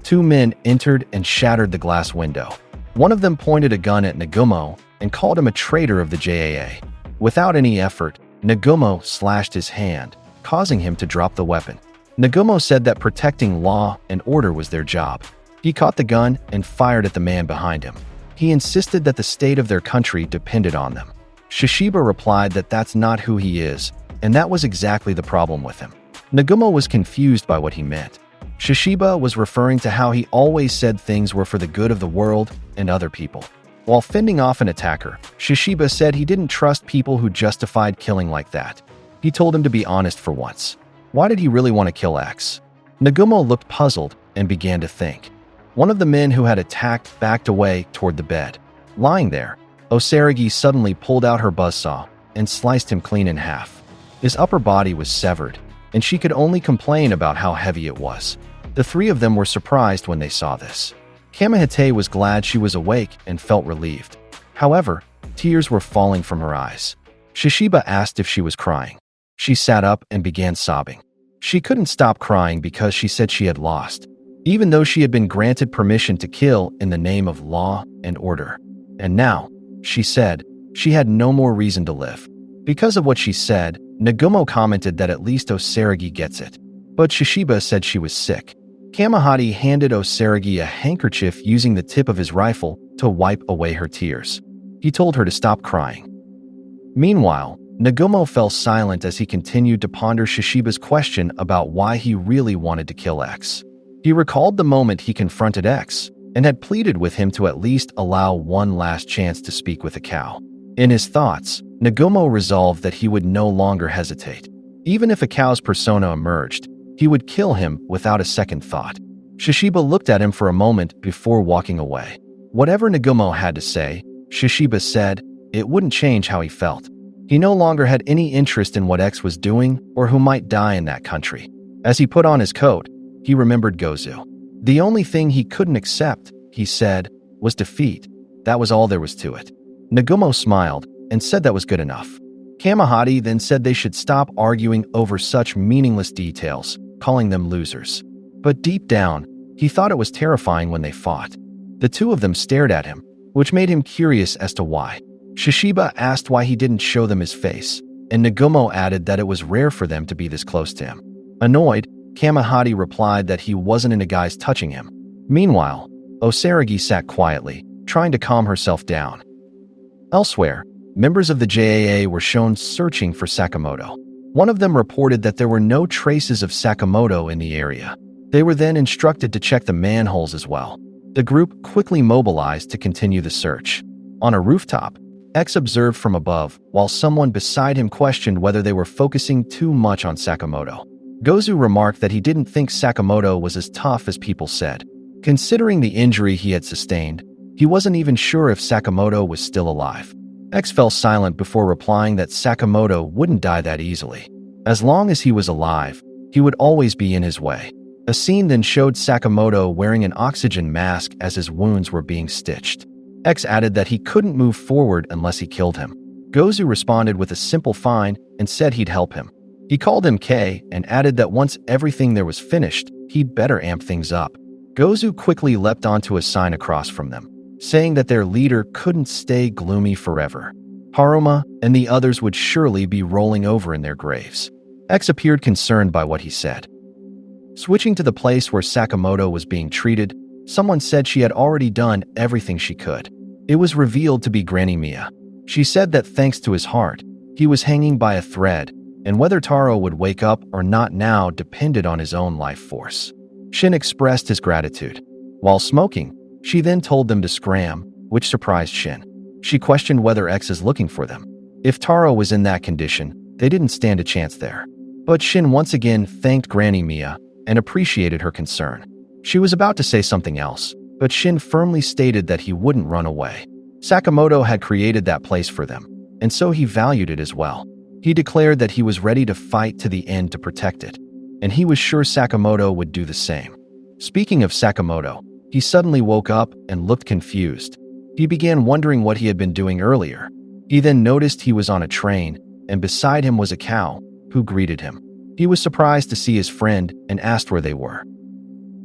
Two men entered and shattered the glass window. One of them pointed a gun at Nagumo and called him a traitor of the JAA. Without any effort, Nagumo slashed his hand, causing him to drop the weapon. Nagumo said that protecting law and order was their job. He caught the gun and fired at the man behind him. He insisted that the state of their country depended on them. Shishiba replied that that's not who he is, and that was exactly the problem with him. Nagumo was confused by what he meant. Shishiba was referring to how he always said things were for the good of the world and other people. While fending off an attacker, Shishiba said he didn't trust people who justified killing like that. He told him to be honest for once. Why did he really want to kill X? Nagumo looked puzzled and began to think. One of the men who had attacked backed away toward the bed. Lying there, Osaragi suddenly pulled out her buzzsaw and sliced him clean in half. His upper body was severed, and she could only complain about how heavy it was. The three of them were surprised when they saw this. Kamihite was glad she was awake and felt relieved. However, tears were falling from her eyes. Shishiba asked if she was crying. She sat up and began sobbing. She couldn't stop crying because she said she had lost, even though she had been granted permission to kill in the name of law and order. And now, she said, she had no more reason to live. Because of what she said, Nagumo commented that at least Osaragi gets it. But Shishiba said she was sick. Kamihite handed Osaragi a handkerchief using the tip of his rifle to wipe away her tears. He told her to stop crying. Meanwhile, Nagumo fell silent as he continued to ponder Shishiba's question about why he really wanted to kill X. He recalled the moment he confronted X and had pleaded with him to at least allow one last chance to speak with a cow. In his thoughts, Nagumo resolved that he would no longer hesitate. Even if a cow's persona emerged, he would kill him without a second thought. Shishiba looked at him for a moment before walking away. Whatever Nagumo had to say, Shishiba said, it wouldn't change how he felt. He no longer had any interest in what X was doing or who might die in that country. As he put on his coat, he remembered Gozu. The only thing he couldn't accept, he said, was defeat. That was all there was to it. Nagumo smiled and said that was good enough. Kamihite then said they should stop arguing over such meaningless details, calling them losers. But deep down, he thought it was terrifying when they fought. The two of them stared at him, which made him curious as to why. Shishiba asked why he didn't show them his face, and Nagumo added that it was rare for them to be this close to him. Annoyed, Kamihite replied that he wasn't into guys touching him. Meanwhile, Osaragi sat quietly, trying to calm herself down. Elsewhere, members of the JAA were shown searching for Sakamoto. One of them reported that there were no traces of Sakamoto in the area. They were then instructed to check the manholes as well. The group quickly mobilized to continue the search. On a rooftop, X observed from above, while someone beside him questioned whether they were focusing too much on Sakamoto. Gozu remarked that he didn't think Sakamoto was as tough as people said. Considering the injury he had sustained, he wasn't even sure if Sakamoto was still alive. X fell silent before replying that Sakamoto wouldn't die that easily. As long as he was alive, he would always be in his way. A scene then showed Sakamoto wearing an oxygen mask as his wounds were being stitched. X added that he couldn't move forward unless he killed him. Gozu responded with a simple fine and said he'd help him. He called him K and added that once everything there was finished, he'd better amp things up. Gozu quickly leapt onto a sign across from them, saying that their leader couldn't stay gloomy forever. Haruma and the others would surely be rolling over in their graves. X appeared concerned by what he said. Switching to the place where Sakamoto was being treated, someone said she had already done everything she could. It was revealed to be Granny Mia. She said that thanks to his heart, he was hanging by a thread, and whether Taro would wake up or not now depended on his own life force. Shin expressed his gratitude. While smoking, she then told them to scram, which surprised Shin. She questioned whether X is looking for them. If Taro was in that condition, they didn't stand a chance there. But Shin once again thanked Granny Mia and appreciated her concern. She was about to say something else, but Shin firmly stated that he wouldn't run away. Sakamoto had created that place for them, and so he valued it as well. He declared that he was ready to fight to the end to protect it, and he was sure Sakamoto would do the same. Speaking of Sakamoto, he suddenly woke up and looked confused. He began wondering what he had been doing earlier. He then noticed he was on a train, and beside him was a cow, who greeted him. He was surprised to see his friend and asked where they were.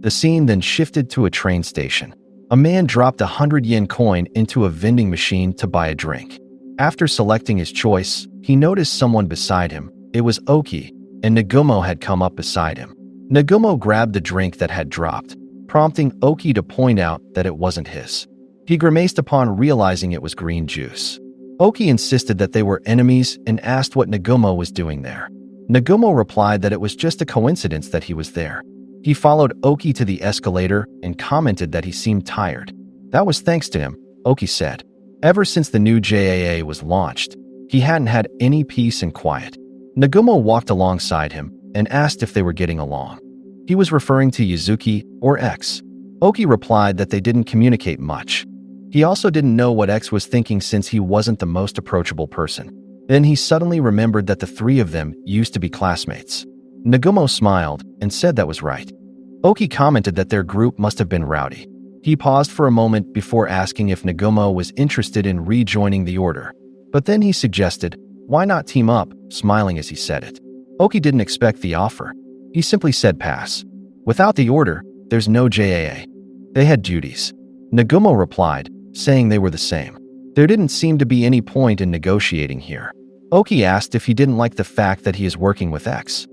The scene then shifted to a train station. A man dropped a 100-yen coin into a vending machine to buy a drink. After selecting his choice, he noticed someone beside him. It was Oki, and Nagumo had come up beside him. Nagumo grabbed the drink that had dropped, prompting Oki to point out that it wasn't his. He grimaced upon realizing it was green juice. Oki insisted that they were enemies and asked what Nagumo was doing there. Nagumo replied that it was just a coincidence that he was there. He followed Oki to the escalator and commented that he seemed tired. That was thanks to him, Oki said. Ever since the new JAA was launched, he hadn't had any peace and quiet. Nagumo walked alongside him and asked if they were getting along. He was referring to Yuzuki or X. Oki replied that they didn't communicate much. He also didn't know what X was thinking since he wasn't the most approachable person. Then he suddenly remembered that the three of them used to be classmates. Nagumo smiled and said that was right. Oki commented that their group must have been rowdy. He paused for a moment before asking if Nagumo was interested in rejoining the order. But then he suggested, why not team up, smiling as he said it. Oki didn't expect the offer. He simply said pass. Without the order, there's no JAA. They had duties. Nagumo replied, saying they were the same. There didn't seem to be any point in negotiating here. Oki asked if he didn't like the fact that he is working with X.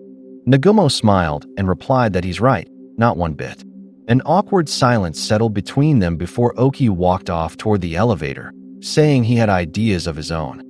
Nagumo smiled and replied that he's right, not one bit. An awkward silence settled between them before Oki walked off toward the elevator, saying he had ideas of his own.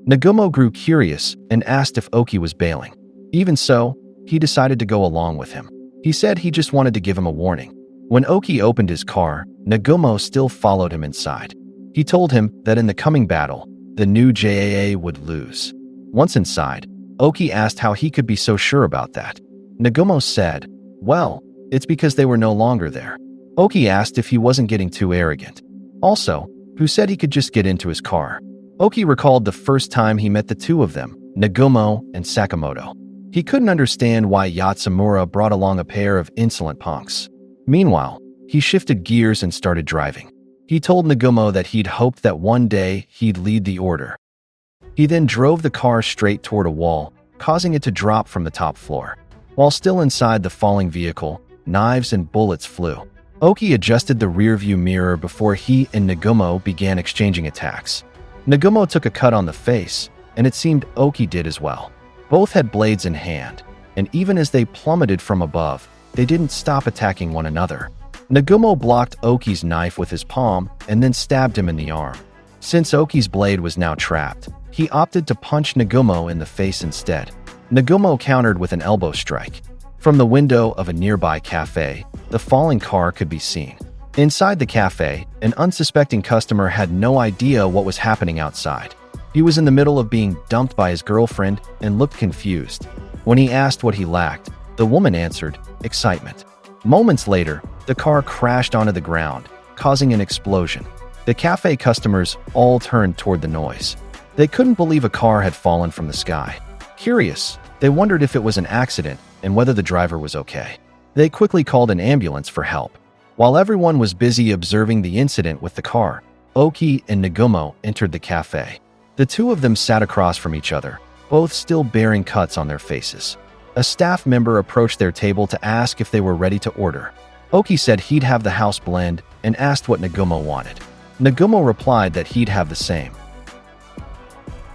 Nagumo grew curious and asked if Oki was bailing. Even so, he decided to go along with him. He said he just wanted to give him a warning. When Oki opened his car, Nagumo still followed him inside. He told him that in the coming battle, the new JAA would lose. Once inside, Oki asked how he could be so sure about that. Nagumo said, well, it's because they were no longer there. Oki asked if he wasn't getting too arrogant. Also, who said he could just get into his car? Oki recalled the first time he met the two of them, Nagumo and Sakamoto. He couldn't understand why Yatsumura brought along a pair of insolent punks. Meanwhile, he shifted gears and started driving. He told Nagumo that he'd hoped that one day he'd lead the order. He then drove the car straight toward a wall, causing it to drop from the top floor. While still inside the falling vehicle, knives and bullets flew. Oki adjusted the rearview mirror before he and Nagumo began exchanging attacks. Nagumo took a cut on the face, and it seemed Oki did as well. Both had blades in hand, and even as they plummeted from above, they didn't stop attacking one another. Nagumo blocked Oki's knife with his palm and then stabbed him in the arm. Since Oki's blade was now trapped, he opted to punch Nagumo in the face instead. Nagumo countered with an elbow strike. From the window of a nearby cafe, the falling car could be seen. Inside the cafe, an unsuspecting customer had no idea what was happening outside. He was in the middle of being dumped by his girlfriend and looked confused. When he asked what he lacked, the woman answered, excitement. Moments later, the car crashed onto the ground, causing an explosion. The cafe customers all turned toward the noise. They couldn't believe a car had fallen from the sky. Curious, they wondered if it was an accident and whether the driver was okay. They quickly called an ambulance for help. While everyone was busy observing the incident with the car, Oki and Nagumo entered the cafe. The two of them sat across from each other, both still bearing cuts on their faces. A staff member approached their table to ask if they were ready to order. Oki said he'd have the house blend and asked what Nagumo wanted. Nagumo replied that he'd have the same.